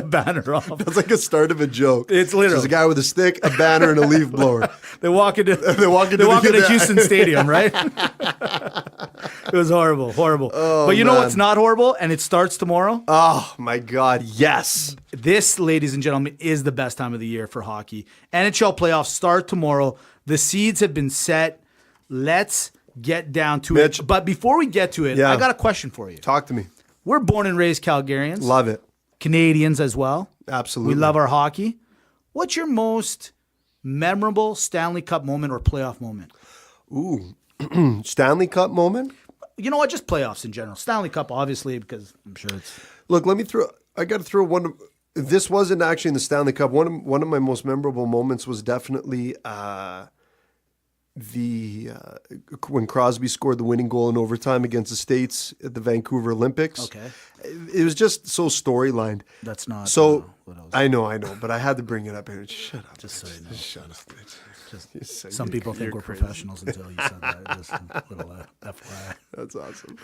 banner off. That's like a start of a joke. It's literally there's a guy with a stick, a banner, and a leaf blower. They walk into Houston Stadium, right? It was horrible. Oh, but you know what's not horrible? And it starts tomorrow. Oh my God, yes. This, ladies and gentlemen, is the best time of the year for hockey. NHL playoffs start tomorrow. The seeds have been set. Let's get down to Mitch. it. But before we get to it, I got a question for you. Talk to me. We're born and raised Calgarians. Love it. Canadians as well. Absolutely. We love our hockey. What's your most memorable Stanley Cup moment or playoff moment? Ooh, Stanley Cup moment? You know what? Just playoffs in general. Stanley Cup, obviously, because I'm sure it's... Look, I got to throw one. This wasn't actually in the Stanley Cup. One of my most memorable moments was definitely when Crosby scored the winning goal in overtime against the States at the Vancouver Olympics. Okay. It was just so storylined. That's not so. What I was I know, but I had to bring it up. And shut up. Just so you know. Shut up. Some people think we're professionals until you said that. Just a little FYI. That's awesome.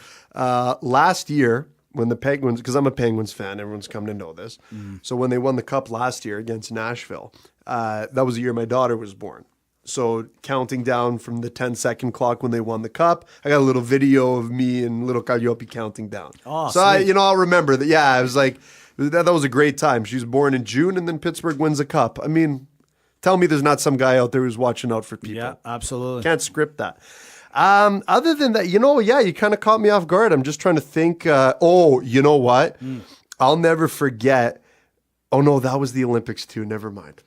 Last year, when the Penguins, because I'm a Penguins fan, everyone's come to know this. So when they won the Cup last year against Nashville, that was the year my daughter was born. So counting down from the 10-second clock when they won the Cup, I got a little video of me and little Calliope counting down. Oh, so I'll remember that. Yeah, I was like, that was a great time. She was born in June, and then Pittsburgh wins the Cup. I mean, tell me there's not some guy out there who's watching out for people. Yeah, absolutely. Can't script that. Other than that, you kind of caught me off guard. I'm just trying to think. You know what? I'll never forget. Oh, no, that was the Olympics too. Never mind.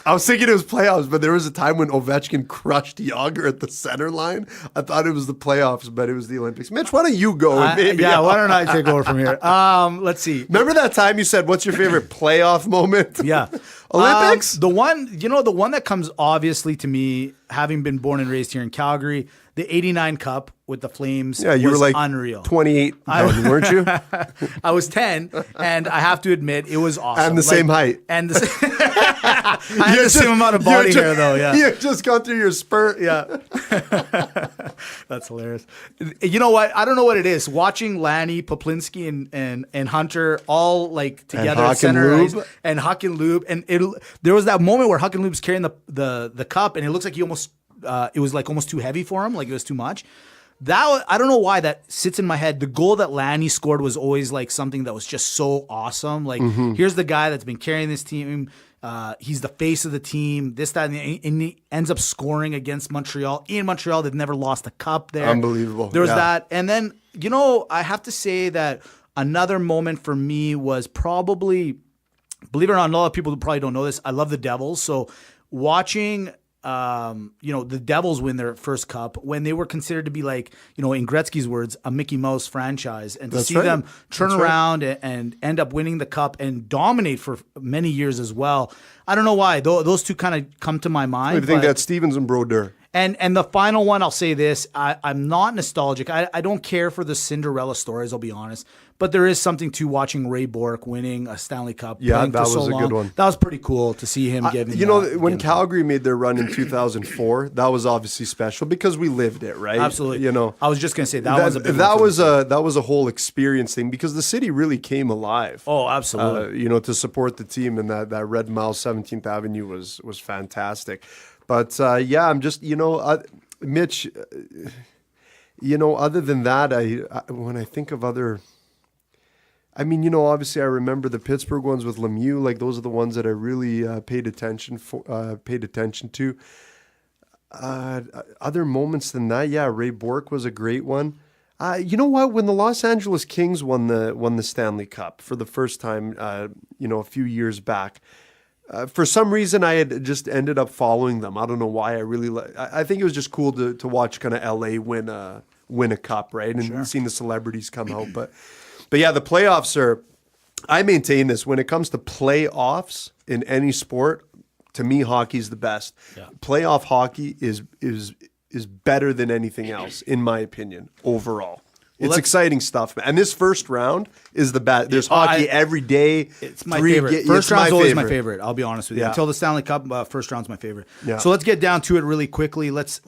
I was thinking it was playoffs, but there was a time when Ovechkin crushed Yager at the center line. I thought it was the playoffs, but it was the Olympics. Mitch, why don't you go? Why don't I take over from here? Let's see. Remember that time you said, what's your favorite playoff moment? Yeah. Olympics? The one that comes obviously to me, having been born and raised here in Calgary, the 89 Cup with the Flames you was were like unreal. 28 then, weren't you? I was 10, and I have to admit, it was awesome. And the same height. And I had the same amount of body hair, though, yeah. You've just gone through your spurt, yeah. That's hilarious. You know what? I don't know what it is. Watching Lanny, Poplinski, and Hunter all like together at center ice, and Huck and Lube, and there was that moment where Huck and Lube's carrying the cup, and it looks like he almost it was like almost too heavy for him, like it was too much. I don't know why that sits in my head. The goal that Lanny scored was always like something that was just so awesome. Like here's the guy that's been carrying this team. He's the face of the team, this, that, and he ends up scoring against Montreal. In Montreal, they've never lost a cup there. Unbelievable. There was that. And then, I have to say that another moment for me was probably, believe it or not, a lot of people probably don't know this, I love the Devils. So watching the Devils win their first cup when they were considered to be like, in Gretzky's words, a Mickey Mouse franchise, and to see them turn around and end up winning the cup and dominate for many years as well. I don't know why. Those two kind of come to my mind. I think that's Stevens and Brodeur. And the final one, I'll say this. I'm not nostalgic. I don't care for the Cinderella stories, I'll be honest. But there is something to watching Ray Bourque winning a Stanley Cup. Yeah, that was a good one. That was pretty cool to see him getting when Calgary made their run in 2004, that was obviously special because we lived it, right? Absolutely. I was just going to say that was a big that was a whole experience thing because the city really came alive. Oh, absolutely. To support the team, and that Red Mile 17th Avenue was fantastic. But I'm just, Mitch, other than that, I when I think of other, obviously I remember the Pittsburgh ones with Lemieux. Like those are the ones that I really paid attention to. Other moments than that, Ray Bourque was a great one. You know what? When the Los Angeles Kings won the Stanley Cup for the first time, a few years back, for some reason I had just ended up following them. I don't know why. I think it was just cool to watch kind of LA win a cup, right? And seeing the celebrities come out. But yeah, the playoffs are. I maintain this when it comes to playoffs in any sport. To me, hockey's the best. Yeah. Playoff hockey is better than anything else, in my opinion, overall. Well, it's exciting stuff, man. And this first round is the best. There's hockey every day. It's my favorite. First round's always my favorite. I'll be honest with you. Yeah. Until the Stanley Cup, first round's my favorite. Yeah. So let's get down to it really quickly. Let's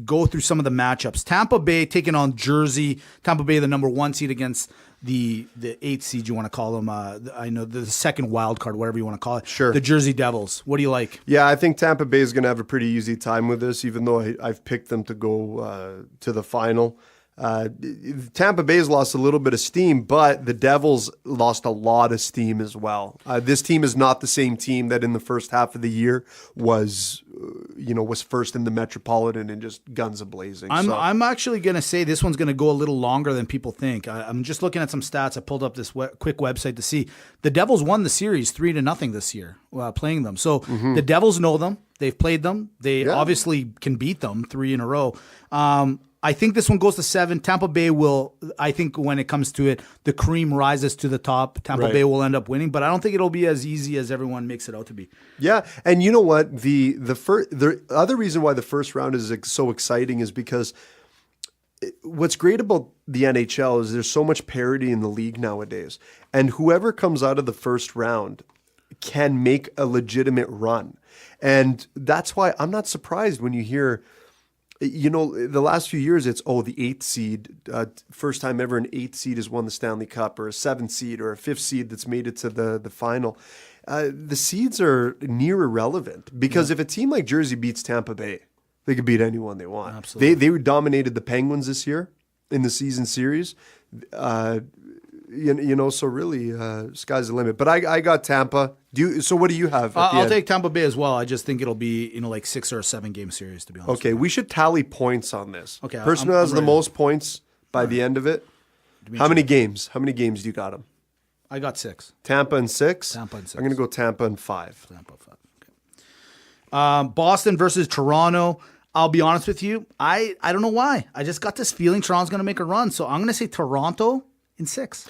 go through some of the matchups. Tampa Bay taking on Jersey. Tampa Bay, the number 1 seed against the 8th seed, you want to call them. I know the second wild card, whatever you want to call it. Sure. The Jersey Devils. What do you like? Yeah, I think Tampa Bay is going to have a pretty easy time with this, even though I've picked them to go to the final. Tampa Bay's lost a little bit of steam, but the Devils lost a lot of steam as well. This team is not the same team that in the first half of the year was first in the Metropolitan and just guns a-blazing. I'm actually going to say this one's going to go a little longer than people think. I'm just looking at some stats. I pulled up this quick website to see. The Devils won the series 3-0 this year playing them. So the Devils know them. They've played them. They obviously can beat them 3 in a row. I think this one goes to 7. Tampa Bay will, I think when it comes to it, the cream rises to the top. Tampa Bay will end up winning, but I don't think it'll be as easy as everyone makes it out to be. Yeah, and you know what? The other reason why the first round is so exciting is because what's great about the NHL is there's so much parity in the league nowadays. And whoever comes out of the first round can make a legitimate run. And that's why I'm not surprised when you hear... the last few years, it's, the 8th seed, first time ever an 8th seed has won the Stanley Cup, or a 7th seed, or a 5th seed that's made it to the final. The seeds are near irrelevant because if a team like Jersey beats Tampa Bay, they could beat anyone they want. Absolutely. They dominated the Penguins this year in the season series. So really, sky's the limit. But I got Tampa. So what do you have? I'll take Tampa Bay as well. I just think it'll be like 6 or 7 game series, to be honest. Okay, we should tally points on this. Okay, person who has the most points by the end of it. How many games? How many games do you got them? I got 6. Tampa and 6. Tampa and 6. I'm going to go Tampa and 5. Tampa 5. Okay. Boston versus Toronto. I'll be honest with you. I don't know why. I just got this feeling Toronto's going to make a run. So I'm going to say Toronto in 6.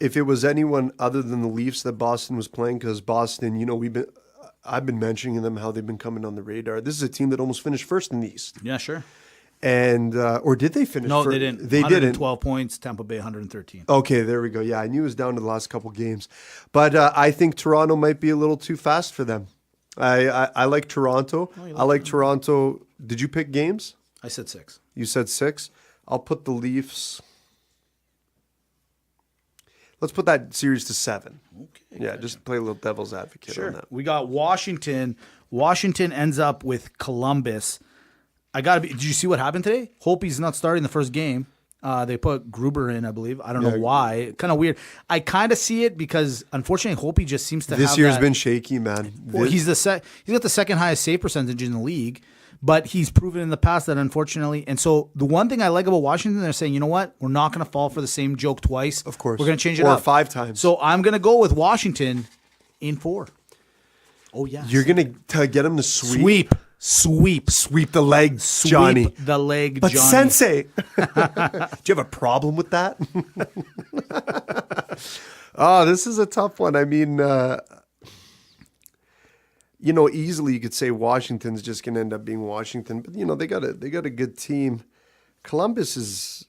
If it was anyone other than the Leafs that Boston was playing, because Boston, I've been mentioning them how they've been coming on the radar. This is a team that almost finished first in the East. Yeah, sure. And or did they finish? No, they didn't. They didn't. 12 points. Tampa Bay 113. Okay, there we go. Yeah, I knew it was down to the last couple games, but I think Toronto might be a little too fast for them. I like Toronto. I like Toronto. Did you pick games? I said 6. You said 6. I'll put the Leafs. Let's put that series to 7. Okay. Yeah, just play a little devil's advocate on that. We got Washington. Washington ends up with Columbus. Did you see what happened today? Holtby's not starting the first game. They put Gruber in, I believe. I don't know why. Kind of weird. I kind of see it because, unfortunately, Holtby just seems to have this year's been shaky, man. Well, he's got the second highest save percentage in the league. But he's proven in the past that, unfortunately, and so the one thing I like about Washington, they're saying, you know what, we're not going to fall for the same joke twice. Of course, we're going to change it up 5 times. So I'm going to go with Washington in 4. Oh yeah, you're going to get him to sweep the leg, Johnny. Sweep the leg, but Johnny. Sensei, do you have a problem with that? Oh, this is a tough one. I mean. Easily you could say Washington's just going to end up being Washington, but they got a good team. Columbus is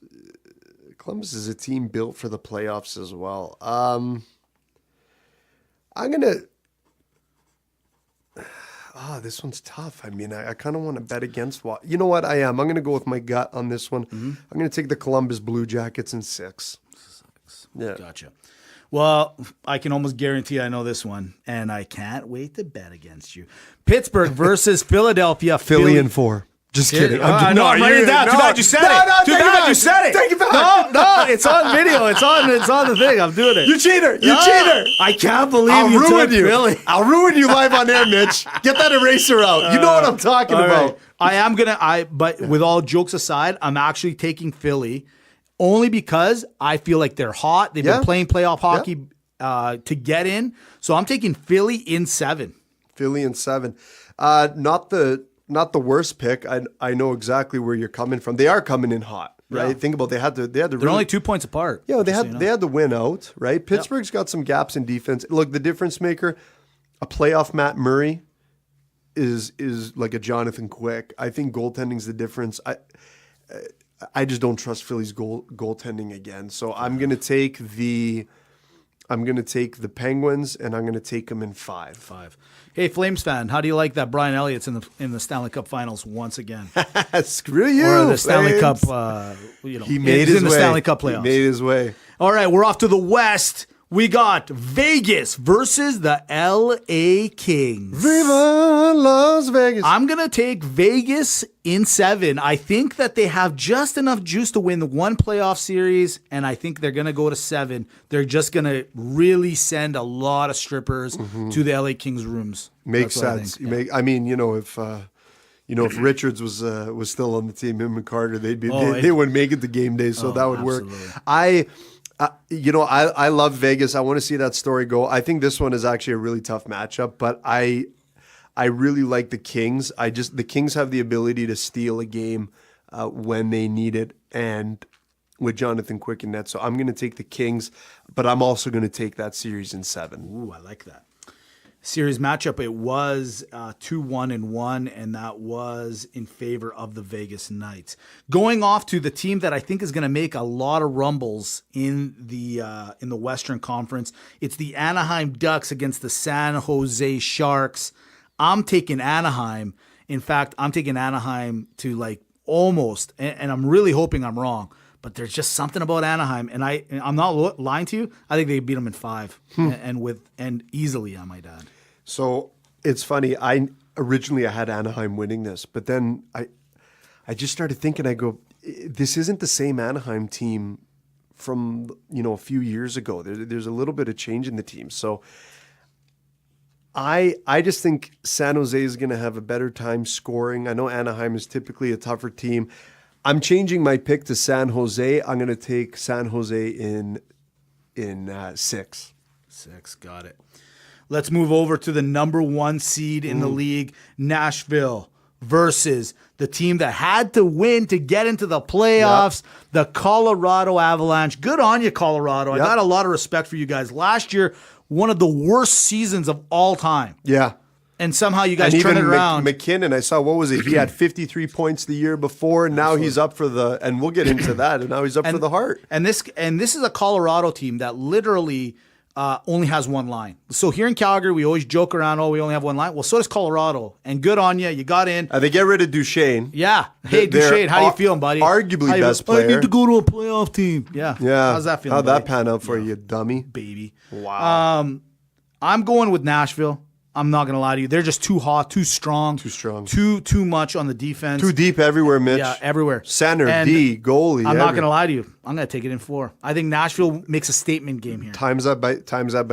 a team built for the playoffs as well. I'm gonna. This one's tough. I mean, I kind of want to bet against what. You know what? I am. I'm going to go with my gut on this one. Mm-hmm. I'm going to take the Columbus Blue Jackets in 6. Yeah, gotcha. Well, I can almost guarantee I know this one, and I can't wait to bet against you. Pittsburgh versus Philadelphia. Philly in 4. Just kidding. I'm writing it down. Too bad you said it. Too bad you said it. Take it back. No, it's on video. It's on the thing. I'm doing it. You cheater. You cheater. I can't believe you took Philly. I'll ruin you live on air, Mitch. Get that eraser out. You know what I'm talking about. Right. But with all jokes aside, I'm actually taking Philly only because I feel like they're hot. They've been playing playoff hockey to get in. So I'm taking Philly in 7. Philly in 7. Not the worst pick. I know exactly where you're coming from. They are coming in hot, right? Yeah. Think about it. They're only 2 points apart. Yeah, they had the win out, right? Pittsburgh's got some gaps in defense. Look, the difference maker, a playoff Matt Murray is like a Jonathan Quick. I think goaltending's the difference. I just don't trust Philly's goaltending again. So I'm gonna take the Penguins, and I'm gonna take them in 5. Hey, Flames fan, how do you like that Brian Elliott's in the Stanley Cup Finals once again? Screw you, or the Stanley Flames. Cup. He made his in the way. Stanley Cup playoffs. He made his way. All right, we're off to the West. We got Vegas versus the LA Kings. Viva Las Vegas. I'm going to take Vegas in 7. I think that they have just enough juice to win the one playoff series, and I think they're going to go to 7. They're just going to really send a lot of strippers to the LA Kings rooms. Makes sense. I mean, if Richards was still on the team, him and Carter, they wouldn't make it to game day, so that would work. I love Vegas. I want to see that story go. I think this one is actually a really tough matchup, but I really like the Kings. The Kings have the ability to steal a game when they need it, and with Jonathan Quick in net. So I'm going to take the Kings, but I'm also going to take that series in 7. Ooh, I like that. Series matchup, it was 2-1-1, and that was in favor of the Vegas Knights. Going off to the team that I think is going to make a lot of rumbles in the Western Conference, it's the Anaheim Ducks against the San Jose Sharks. I'm taking Anaheim. In fact, I'm taking Anaheim to almost, and I'm really hoping I'm wrong, but there's just something about Anaheim, and I'm not lying to you. I think they beat them in 5, and easily, I might add. So it's funny. I originally had Anaheim winning this, but then I just started thinking. I go, this isn't the same Anaheim team from a few years ago. There's a little bit of change in the team. So I just think San Jose is going to have a better time scoring. I know Anaheim is typically a tougher team. I'm changing my pick to San Jose. I'm going to take San Jose in 6. 6, got it. Let's move over to the number 1 seed in the league, Nashville, versus the team that had to win to get into the playoffs, the Colorado Avalanche. Good on you, Colorado. Yep. I got a lot of respect for you guys. Last year, one of the worst seasons of all time. Yeah. And somehow you guys turned it around. McKinnon, I saw, what was it? He had 53 points the year before, and now he's up for and we'll get into that, and now he's up for the Hart. And this is a Colorado team that literally only has one line. So here in Calgary, we always joke around, we only have one line. Well, so does Colorado. And good on you. You got in. They get rid of Duchesne. Yeah. Hey, Duchesne, how you feeling, buddy? Arguably best player. I need to go to a playoff team. Yeah. Yeah. How's that feeling, How'd buddy? that pan out for you, dummy? Baby. Wow. I'm going with Nashville. I'm not going to lie to you. They're just too hot, too strong. Too much on the defense. Too deep everywhere, Mitch. Yeah, everywhere. Center, and D, goalie. I'm not going to lie to you. I'm going to take it in 4. I think Nashville makes a statement game here. Times that by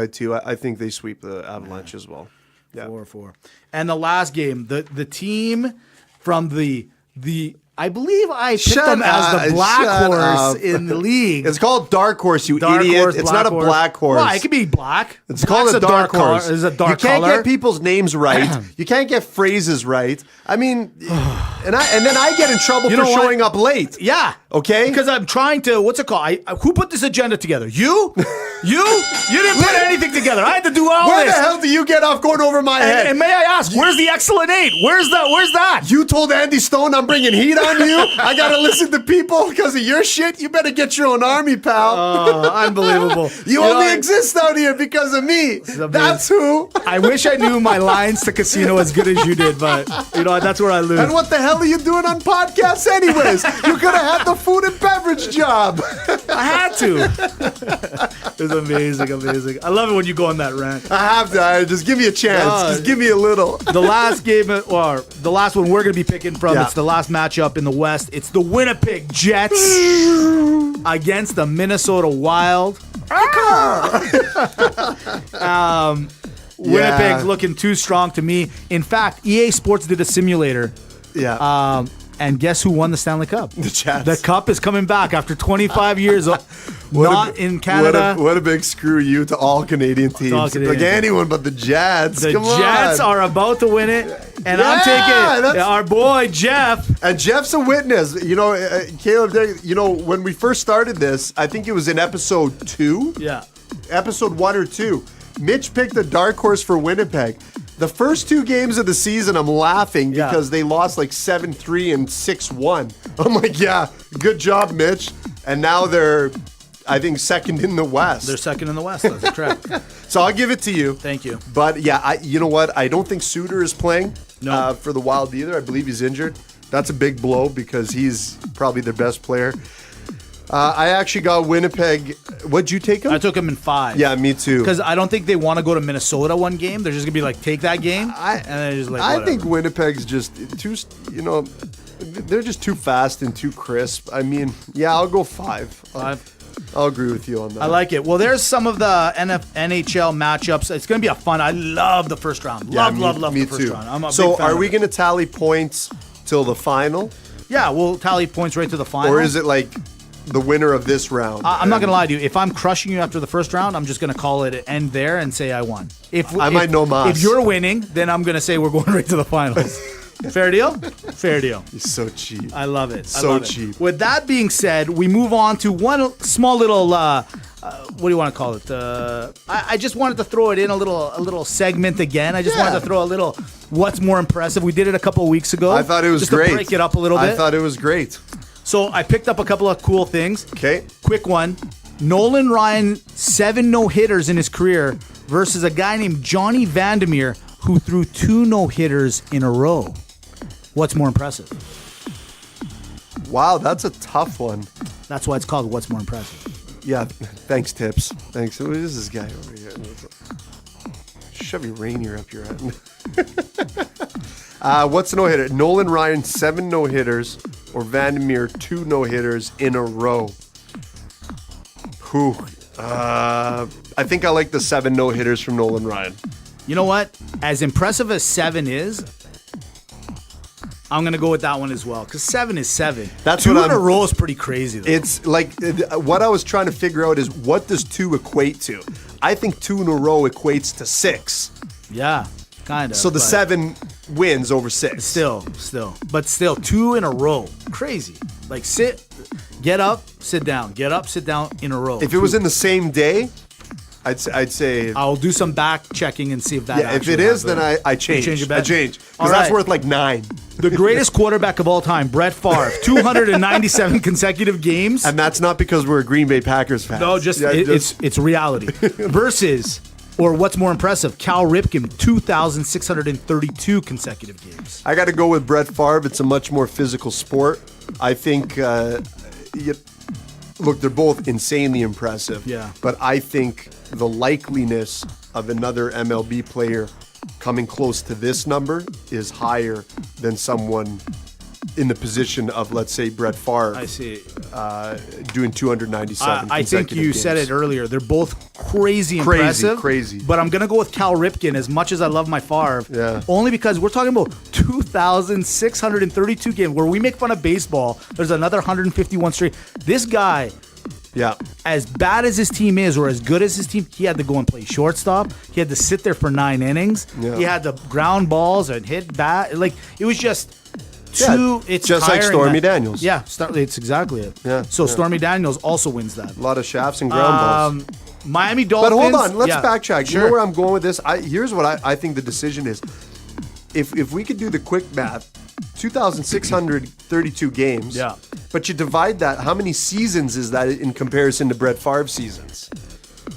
2. I think they sweep the Avalanche as well. Yeah. 4-4. And the last game, the team from the I believe I picked them as the black horse in the league. It's called dark horse, you idiot. It's not a black horse. Well, it could be black. It's called a dark horse. It's a dark color. You can't color. get people's names right. You can't get phrases right. I mean, and then I get in trouble for showing up late. Yeah. Okay? Because I'm trying to, what's it called? Who put this agenda together? You? You didn't put anything together. I had to do all Where this. the hell do you get off going over my head? And may I ask, where's the excellent 8? Where's that? You told Andy Stone I'm bringing heat on you? I got to listen to people because of your shit? You better get your own army, pal. Unbelievable. You only exist out here because of me. That's who. I wish I knew my lines to casino as good as you did, but that's where I lose. And what the hell are you doing on podcasts anyways? You could have had the food and beverage job. I had to. It's amazing. I love it when you go on that rant. I have to. Just give me a chance. Just give me a little. The last game, or the last one we're going to be picking from, it's the last matchup in the West. It's the Winnipeg Jets against the Minnesota Wild. Winnipeg's looking too strong to me. In fact, EA Sports did a simulator. Yeah. And guess who won the Stanley Cup? The Jets. The Cup is coming back after 25 years. In Canada. What a big screw you to all Canadian teams. All Canadian like anyone but the Jets. The Come Jets on. are about to win it. And I'm taking our boy, Jeff. And Jeff's a witness. Caleb, when we first started this, I think it was in episode 2. Yeah. Episode 1 or 2. Mitch picked the dark horse for Winnipeg. The first 2 games of the season, I'm laughing because they lost like 7-3 and 6-1. I'm like, yeah, good job, Mitch. And now they're, I think, second in the West. They're second in the West. That's correct. So I'll give it to you. Thank you. But yeah, you know what? I don't think Suter is playing No. for the Wild either. I believe he's injured. That's a big blow because he's probably their best player. I actually got Winnipeg. What'd you take him? I took him in 5. Yeah, me too. Because I don't think they want to go to Minnesota one game. They're just going to be like, take that game. And they're just like, I whatever. think Winnipeg's just too, they're just too fast and too crisp. I mean, yeah, I'll go 5. I'll agree with you on that. I like it. Well, there's some of the NHL matchups. It's going to be a fun. I love the first round. Love me the first too. round. I'm a so big fan are of we it. going to tally points till the final? Yeah, we'll tally points right to the final. Or is it like the winner of this round? I'm not going to lie to you. If I'm crushing you after the first round, I'm just going to call it an end there and say I won. I might know mas. If you're winning, then I'm going to say we're going right to the finals. Fair deal? Fair deal. He's so cheap. I love it. So cheap. With that being said, we move on to one small little, what do you want to call it? I just wanted to throw it in a little segment again. I just wanted to throw a little what's more impressive. We did it a couple of weeks ago. I thought it was just great. To break it up a little bit. I thought it was great. So I picked up a couple of cool things. Okay. Quick one. Nolan Ryan, 7 no-hitters in his career versus a guy named Johnny Vandermeer who threw 2 no-hitters in a row. What's more impressive? Wow, that's a tough one. That's why it's called What's More Impressive. Yeah, thanks, Tips. Thanks. Who is this guy over here? Shove your Rainier up your head. What's a no-hitter? Nolan Ryan, 7 no-hitters, or Vandermeer, 2 no-hitters in a row. Whew. I think I like the 7 no-hitters from Nolan Ryan. You know what? As impressive as 7 is, I'm going to go with that one as well, because 7 is 7. That's 2 what in a I'm- row is pretty crazy, though. It's like, what I was trying to figure out is what does 2 equate to? I think 2 in a row equates to 6. Yeah, kind of. So the 7 wins over 6. Still. But still, 2 in a row. Crazy. Like, get up, sit down. Get up, sit down in a row. If it was in the same day, I'd say. I'll do some back checking and see if that. Yeah, if it is, then I change. You change your bet? I change All because that's right. worth like 9. The greatest quarterback of all time, Brett Favre, 297 consecutive games. And that's not because we're Green Bay Packers fans. No, it's reality. Versus, or what's more impressive, Cal Ripken, 2,632 consecutive games. I got to go with Brett Favre. It's a much more physical sport. I think. Look, they're both insanely impressive. Yeah. But I think the likeliness of another MLB player coming close to this number is higher than someone in the position of, let's say, Brett Favre. I see. Doing 297 I think you games. said it earlier. They're both crazy impressive. Crazy. But I'm going to go with Cal Ripken as much as I love my Favre. Yeah. Only because we're talking about 2,632 games where we make fun of baseball. There's another 151 straight. This guy, Yeah. as bad as his team is or as good as his team, he had to go and play shortstop. He had to sit there for 9 innings. Yeah. He had to ground balls and hit bat. Like, it was just... It's just like tiring, Stormy man. Daniels. Yeah, it's exactly it. Yeah, So yeah. Stormy Daniels also wins that. A lot of shafts and ground balls. Miami But Dolphins. hold on, let's yeah, backtrack. Sure. You know where I'm going with this? Here's what I think the decision is. If we could do the quick math, 2,632 games. Yeah. But you divide that, how many seasons is that in comparison to Brett Favre seasons?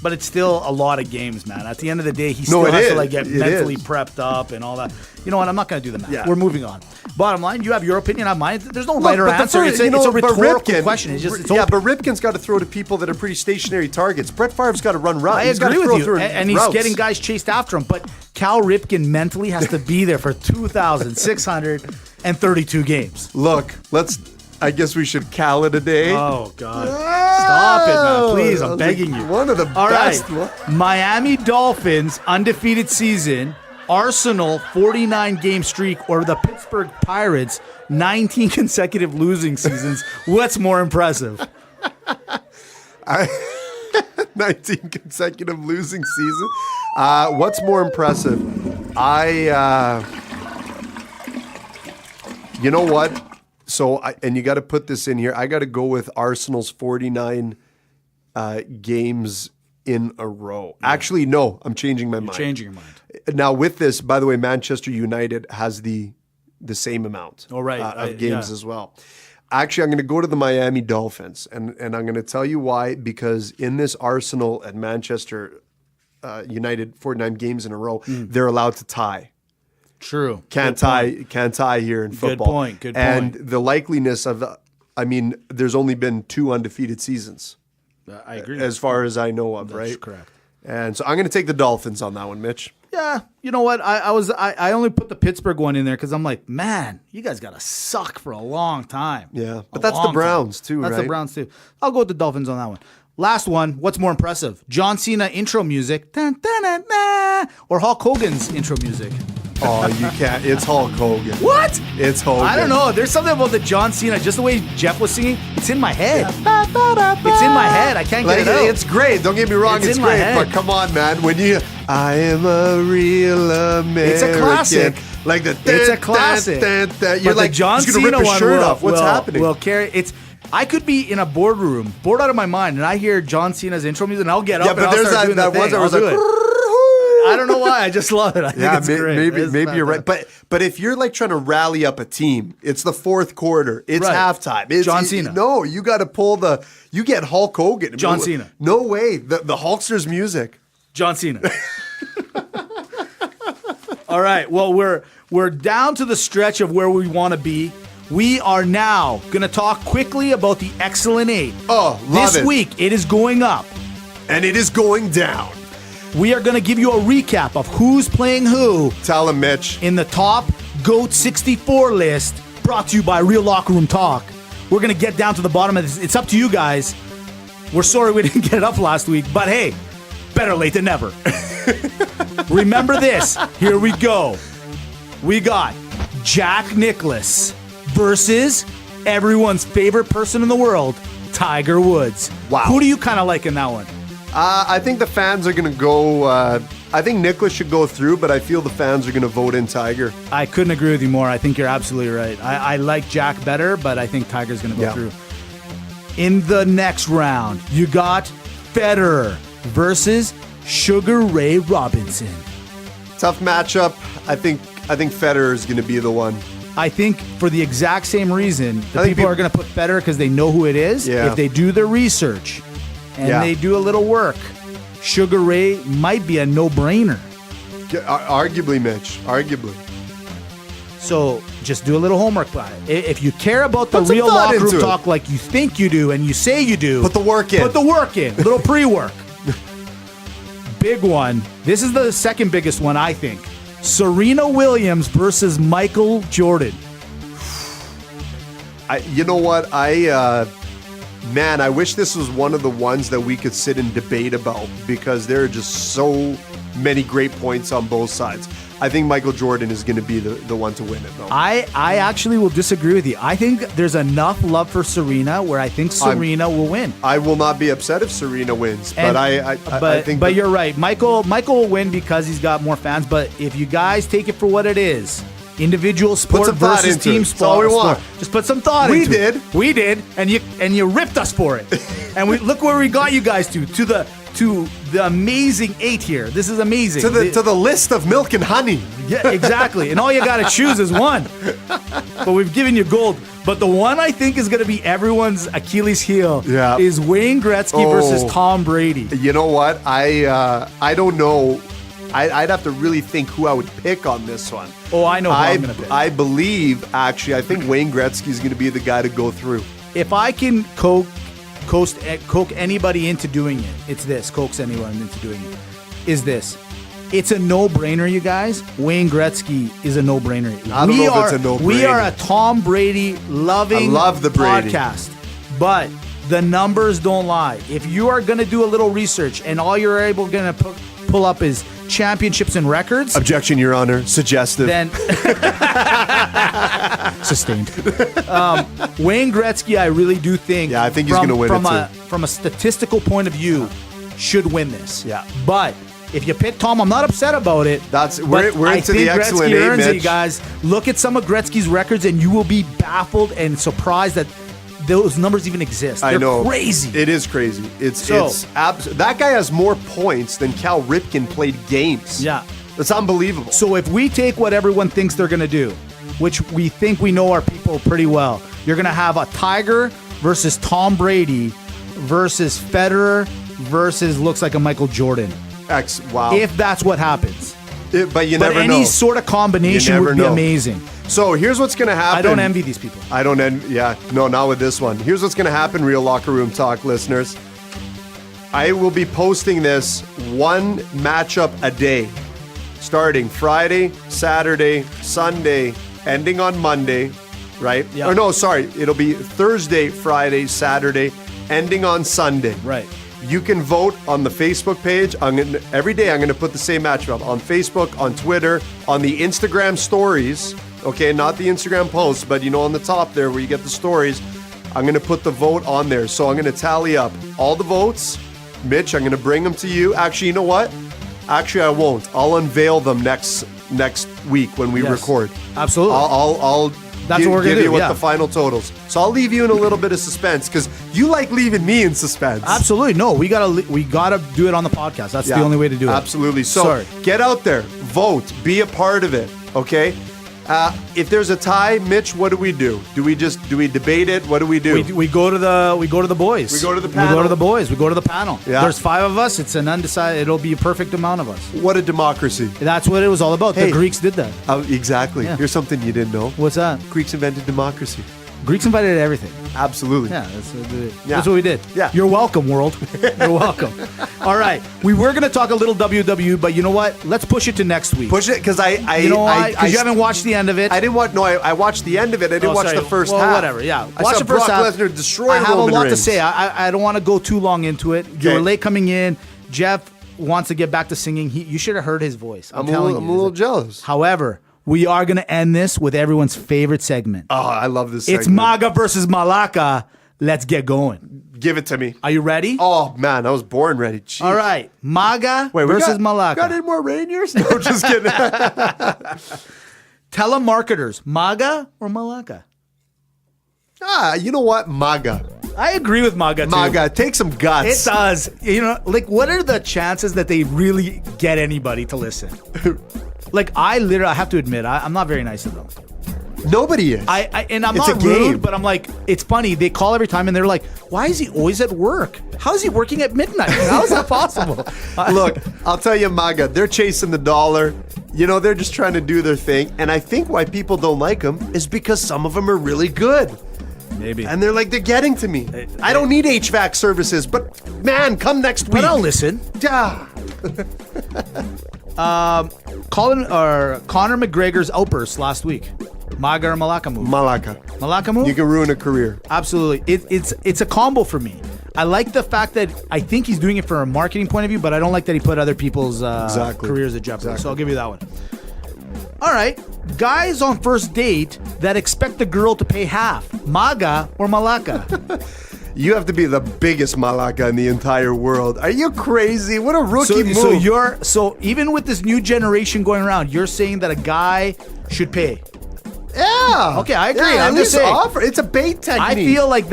But it's still a lot of games, man. At the end of the day, he still it has is. to like get It mentally is. prepped up and all that. You know what? I'm not going to do the math. Yeah. We're moving on. Bottom line, you have your opinion, I have mine. There's no Look, right or but the answer. first- It's a but rhetorical Ripken- question. It's just yeah, open. but Ripken's got to throw to people that are pretty stationary targets. Brett Favre's got to run routes. I He's got agree to with throw you. through And he's routes. getting guys chased after him. But Cal Ripken mentally has to be there for 2,632 games. Look, I guess we should call it a day. Oh, God. Stop it, man. Please, I'm begging you. One of the All best. right. Miami Dolphins, undefeated season, Arsenal 49-game streak or the Pittsburgh Pirates 19 consecutive losing seasons? What's more impressive? 19 consecutive losing season. What's more impressive? You know what? And you got to put this in here. I got to go with Arsenal's 49 games in a row. Yeah. Actually, no, I'm changing my mind. Changing your mind. Now, with this, by the way, Manchester United has the same amount of games as well. Actually, I'm going to go to the Miami Dolphins, and I'm going to tell you why. Because in this Arsenal and Manchester United 49 games in a row, they're allowed to tie. True. Can't tie here in football. Good point. And the likeliness of there's only been 2 undefeated seasons. I agree. As far as I know of, That's right? That's correct. And so I'm going to take the Dolphins on that one, Mitch. Yeah, you know what? I only put the Pittsburgh one in there because I'm like, man, you guys got to suck for a long time. Yeah, but that's the Browns too, right? That's the Browns too. I'll go with the Dolphins on that one. Last one. What's more impressive? John Cena intro music, dun, dun, dun, dun, or Hulk Hogan's intro music? Oh, you can't. It's Hulk Hogan. What? It's Hogan. I don't know. There's something about the John Cena, just the way Jeff was singing. It's in my head. It's in my head. I can't get it out. It's great. Don't get me wrong. It's great. But come on, man. When I am a real American. It's a classic. Like it's a classic. You're like, John Cena rip his shirt off. What's happening? I could be in a boardroom, bored out of my mind, and I hear John Cena's intro music, and I'll get up and I'll start doing that one that was like, I don't know why. I just love it. I think it's great. Maybe you're right. But if you're like trying to rally up a team, it's the fourth quarter. It's halftime. It's John Cena. No, you got to pull you get Hulk Hogan. John Cena. No way. The Hulkster's music. John Cena. All right. Well, we're down to the stretch of where we want to be. We are now going to talk quickly about the Excellent Eight. Oh, love it. This week, it is going up. And it is going down. We are going to give you a recap of who's playing who. Tell him, Mitch. In the top GOAT 64 list, brought to you by Real Locker Room Talk. We're going to get down to the bottom of this. It's up to you guys. We're sorry we didn't get it up last week, but hey, better late than never. Remember this. Here we go. We got Jack Nicklaus versus everyone's favorite person in the world, Tiger Woods. Wow. Who do you kind of like in that one? I think the fans are going to go. I think Nicklaus should go through, but I feel the fans are going to vote in Tiger. I couldn't agree with you more. I think you're absolutely right. I like Jack better, but I think Tiger's going to go through. In the next round, you got Federer versus Sugar Ray Robinson. Tough matchup. I think Federer is going to be the one. I think for the exact same reason, the people are going to put Federer because they know who it is. Yeah. If they do their research and they do a little work, Sugar Ray might be a no-brainer. Arguably, Mitch. Arguably. So just do a little homework by it. If you care about the Real Locker Room Talk like you think you do and you say you do, put the work in. Put the work in. Little pre-work. Big one. This is the second biggest one, I think. Serena Williams versus Michael Jordan. You know what? I wish this was one of the ones that we could sit and debate about because there are just so many great points on both sides. I think Michael Jordan is going to be the one to win it, though. I actually will disagree with you. I think there's enough love for Serena where I think Serena will win. I will not be upset if Serena wins, but I think. But you're right. Michael will win because he's got more fans. But if you guys take it for what it is, individual sport versus team sport. That's all we want. Just put some thought into it. We did, and you ripped us for it. And look where we got you guys to the amazing 8 here. This is amazing. To the list of milk and honey. Yeah, exactly. And all you got to choose is one. But we've given you gold. But the one I think is going to be everyone's Achilles heel is Wayne Gretzky versus Tom Brady. You know what? I don't know. I'd have to really think who I would pick on this one. Oh, I know who I'm going to pick. I believe, actually, I think Wayne Gretzky is going to be the guy to go through. If I can coax anybody into doing it, it's this. Coax anyone into doing it. Is this. It's a no-brainer, you guys. Wayne Gretzky is a no-brainer. I don't know if it's a no-brainer. We are a Tom Brady loving I love the Brady podcast. But The numbers don't lie. If you are going to do a little research and all you're able going to pull up is championships and records. Objection, Your Honor. Suggestive. Then sustained. Wayne Gretzky, I really do think. Yeah, I think he's going to win it too. From a statistical point of view, should win this. Yeah. But if you pick Tom, I'm not upset about it. We're into the excellent Gretzky earns Mitch. it, guys. Look at some of Gretzky's records, and you will be baffled and surprised that those numbers even exist. They're crazy. It is crazy. That guy has more points than Cal Ripken played games. Yeah. That's unbelievable. So if we take what everyone thinks they're going to do, which we think we know our people pretty well, you're going to have a Tiger versus Tom Brady versus Federer versus looks like a Michael Jordan. Wow. If that's what happens. But you never know. Any sort of combination would be amazing. So here's what's going to happen. I don't envy these people. I don't envy. Yeah, no, not with this one. Here's what's going to happen, Real Locker Room Talk listeners. I will be posting this one matchup a day, starting Friday, Saturday, Sunday, ending on Monday, right? Yeah. Or no, sorry. It'll be Thursday, Friday, Saturday, ending on Sunday. Right. You can vote on the Facebook page. Every day I'm going to put the same matchup on Facebook, on Twitter, on the Instagram stories. Okay, not the Instagram posts, but on the top there where you get the stories, I'm going to put the vote on there. So I'm going to tally up all the votes. Mitch, I'm going to bring them to you. Actually, you know what? Actually, I won't. I'll unveil them next week when we record. Absolutely. I'll That's what we're gonna give you do, what the final totals. So I'll leave you in a little bit of suspense because you like leaving me in suspense. Absolutely. No, we gotta do it on the podcast. That's the only way to do it. Absolutely. So get out there, vote, be a part of it. Okay. If there's a tie, Mitch, what do we do? Do we debate it? What do we do? We go to the boys. We go to the panel. We go to the boys. We go to the panel. Yeah. There's 5 of us. It's an undecided. It'll be a perfect amount of us. What a democracy. That's what it was all about. Hey. The Greeks did that. Exactly. Yeah. Here's something you didn't know. What's that? Greeks invented democracy. Greeks invited everything. Absolutely. Yeah, that's what we did. Yeah. You're welcome, world. You're welcome. All right. We were going to talk a little WWE, but you know what? Let's push it to next week. Push it because you know why? Because you haven't watched the end of it. I didn't watch. No, I watched the end of it. I didn't watch the first half. Whatever. Yeah. I Watch saw the first Brock half. Lesnar destroy I have Roman a lot Reigns. to say. I don't want to go too long into it. Okay. You're late coming in. Jeff wants to get back to singing. You should have heard his voice. I'm telling you. I'm a little jealous. However, we are going to end this with everyone's favorite segment. Oh, I love this segment. It's Maga versus Malaka. Let's get going. Give it to me. Are you ready? Oh, man, I was born ready. Jeez. All right. Maga versus Malaka. Got any more Rainiers? No, just kidding. Telemarketers, Maga or Malaka? You know what? Maga. I agree with Maga, too. Maga, take some guts. It does. What are the chances that they really get anybody to listen? I have to admit, I'm not very nice to them. Nobody is. And I'm It's not a game. rude, but I'm like, it's funny. They call every time and they're like, why is he always at work? How is he working at midnight? How is that possible? Look, I'll tell you, Maga, they're chasing the dollar. They're just trying to do their thing. And I think why people don't like them is because some of them are really good. Maybe. And they're getting to me. I don't need HVAC services, but man, come next week. But I'll listen. Yeah. Conor McGregor's outburst last week. Maga or Malaka move? Malaka move? You can ruin a career. Absolutely. It's a combo for me. I like the fact that I think he's doing it from a marketing point of view, but I don't like that he put other people's careers at jeopardy. So I'll give you that one. All right. Guys on first date that expect the girl to pay half. Maga or Malaka? You have to be the biggest Malaka in the entire world. Are you crazy? What a rookie move. So even with this new generation going around, you're saying that a guy should pay. Yeah. Okay, I agree. Yeah, I'm just saying. It's a bait technique. I feel like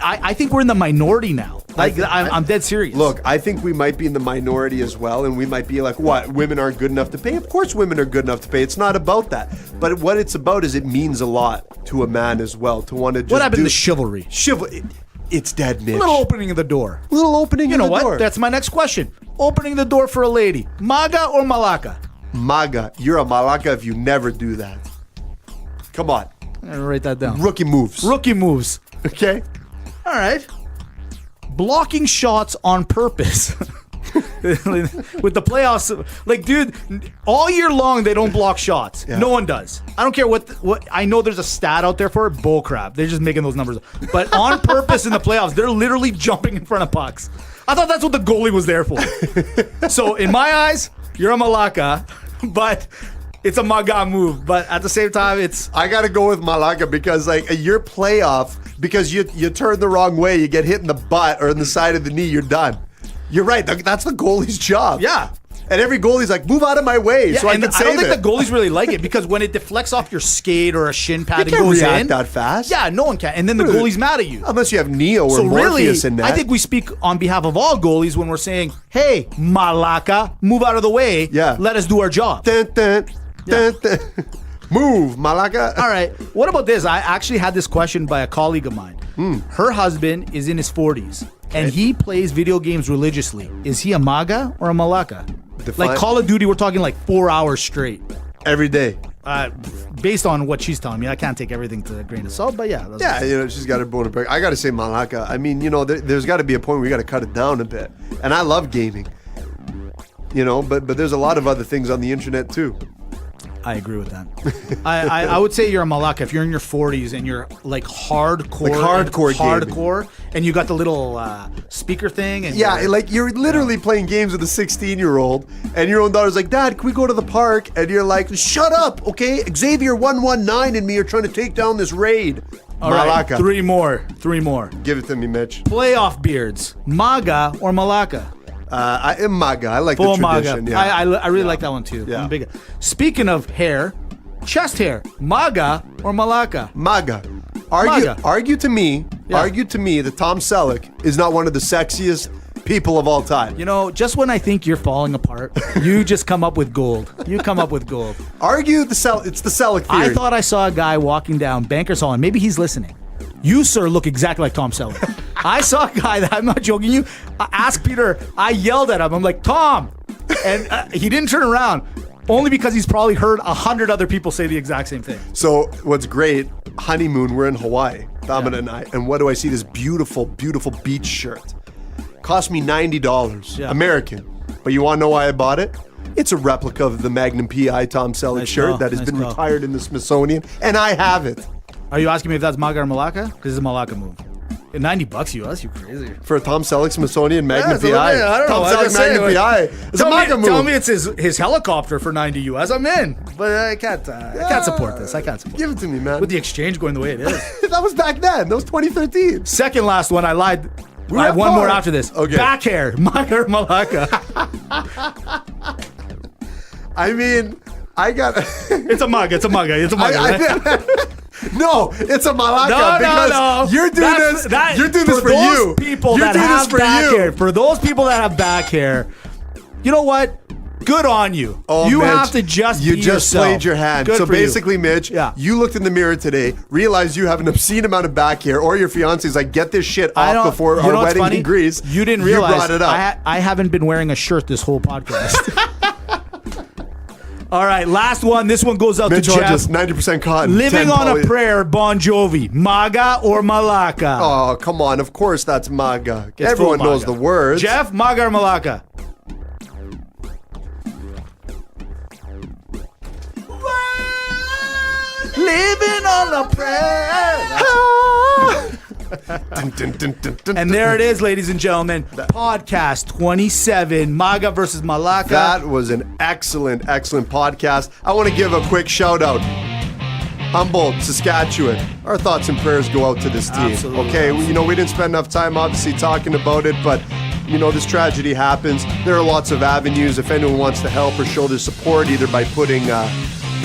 I think we're in the minority now. I'm dead serious. Look, I think we might be in the minority as well, and we might be like, what, women aren't good enough to pay? Of course women are good enough to pay. It's not about that. But what it's about is it means a lot to a man as well, to want to just what happened to chivalry? It's dead, Mitch. A little opening of the door. Little opening of the door. You know what? That's my next question. Opening the door for a lady. Maga or Malaka? Maga. You're a Malaka if you never do that. Come on. I'm gonna write that down. Rookie moves. Okay. All right. Blocking shots on purpose. with the playoffs. Like, dude, all year long they don't block shots. Yeah. No one does. I don't care what. I know there's a stat out there for it. Bull crap. They're just making those numbers. But on purpose in the playoffs, they're literally jumping in front of pucks. I thought that's what the goalie was there for. So in my eyes, you're a Malaka, but it's a Maga move. But at the same time, I got to go with Malaka because like your playoff, because you turn the wrong way, you get hit in the butt or in the side of the knee, you're done. You're right. That's the goalie's job. Yeah. And every goalie's like, move out of my way so I can save it. I don't think the goalies really like it because when it deflects off your skate or a shin pad and goes react in that fast. Yeah, no one can. And then the goalie's mad at you. Unless you have Neo or Morpheus in net. I think we speak on behalf of all goalies when we're saying, hey, Malaka, move out of the way. Yeah. Let us do our job. Dun, dun, dun, dun. Move, Malaka. All right. What about this? I actually had this question by a colleague of mine. Her husband is in his 40s, and he plays video games religiously. Is he a Maga or a Malaka? Like Call of Duty, we're talking like 4 hours straight. Every day. Based on what she's telling me, I can't take everything to a grain of salt, but yeah. She's got her bone to break. I got to say, Malaka, I mean, there's got to be a point where we got to cut it down a bit. And I love gaming, but there's a lot of other things on the internet too. I agree with that. I would say you're a Malaka if you're in your 40s and you're like hardcore, and you got the little speaker thing. And you're literally playing games with a 16-year-old, and your own daughter's like, Dad, can we go to the park? And you're like, shut up, okay? Xavier 119 and me are trying to take down this raid. All Malaka. Right, three more. Give it to me, Mitch. Playoff beards, Maga or Malaka? I am Maga. I like Full the tradition. Maga. Yeah. I really like that one too. Yeah. I'm big. Speaking of hair, chest hair, Maga or Malaka? Maga. Maga. Argue to me that Tom Selleck is not one of the sexiest people of all time. Just when I think you're falling apart, you just come up with gold. Argue it's the Selleck theory. I thought I saw a guy walking down Bankers Hall, and maybe he's listening. You, sir, look exactly like Tom Selleck. I saw a guy that, I'm not joking you, ask Peter, I yelled at him. I'm like, Tom! And he didn't turn around, only because he's probably heard 100 other people say the exact same thing. So what's great, honeymoon, we're in Hawaii, Dominic and I, and what do I see? This beautiful, beautiful beach shirt. Cost me $90, American. But you want to know why I bought it? It's a replica of the Magnum P.I. Tom Selleck shirt that has been retired in the Smithsonian, and I have it. Are you asking me if that's Maga or Malaka? Because it's a Malaka move. $90 US, you crazy. For a Tom Selleck Smithsonian Magnum PI. I don't know. Tom Selleck Magnum PI. It's a Maga move. Tell me it's his helicopter for $90 US. I'm in. But I can't support this. Give it to me, man. With the exchange going the way it is. That was back then. That was 2013. Second last one. I lied. I have one more after this. Okay. Back hair. Maga or Malaka? I mean, I got... It's a Maga. Right? No, it's a Malaka because you're doing this. You're doing this for you. For those people that have back hair, you know what? Good on you. You Mitch, have to just you be just yourself. played your hand. Good so for basically, you. Mitch, you looked in the mirror today, realized you have an obscene amount of back hair, or your fiance's like, get this shit off before our wedding in Greece. You didn't realize. You brought it up. I haven't been wearing a shirt this whole podcast. All right, last one. This one goes out Mitch to Jeff. Just 90% cotton. Living on a Prayer, Bon Jovi. Maga or Malaka? Oh, come on. Of course that's Maga. Everyone knows the words. Jeff, Maga or Malaka? Living on a prayer. And there it is, ladies and gentlemen. Podcast 27, Maga versus Malaka. That was an excellent, excellent podcast. I want to give a quick shout out. Humboldt, Saskatchewan. Our thoughts and prayers go out to this team. Absolutely. Okay, we didn't spend enough time obviously talking about it, but this tragedy happens. There are lots of avenues if anyone wants to help or show their support, either by putting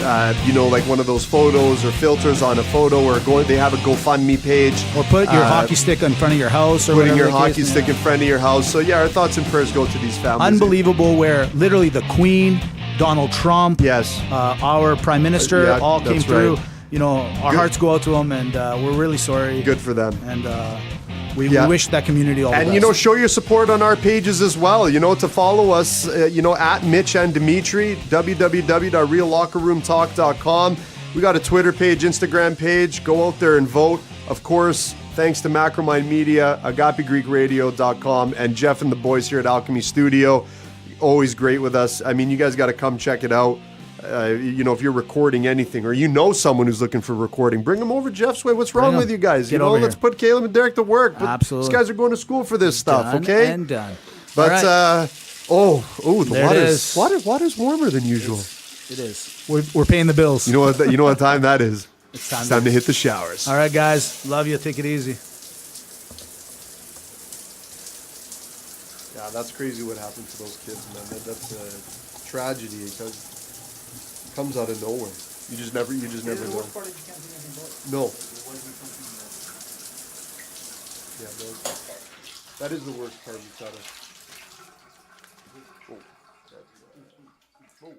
like one of those photos or filters on a photo, or they have a GoFundMe page. Or put your hockey stick in front of your house. Or putting your hockey stick in front of your house. So our thoughts and prayers go to these families. Unbelievable, where literally the Queen, Donald Trump, our Prime Minister all came through. Right. Our hearts go out to them, and we're really sorry. Good for them. And we wish that community all the best. And, show your support on our pages as well. To follow us, at Mitch and Dimitri, www.reallockerroomtalk.com. We got a Twitter page, Instagram page. Go out there and vote. Of course, Thanks to Macromind Media, AgapeGreekRadio.com, and Jeff and the boys here at Alchemy Studio. Always great with us. I mean, you guys got to come check it out. If you're recording anything, or you know someone who's looking for recording, bring them over Jeff's way. What's wrong with you guys? Let's put Caleb and Derek to work. Absolutely. These guys are going to school for this stuff, Done okay? and done. But, right. The water's warmer than usual. It is. We're paying the bills. You know what time that is? It's time to hit the showers. All right, guys. Love you. Take it easy. Yeah, that's crazy what happened to those kids, man. That's a tragedy because it comes out of nowhere. You just never know. No. Yeah, that is the worst part. You've got to. Oh,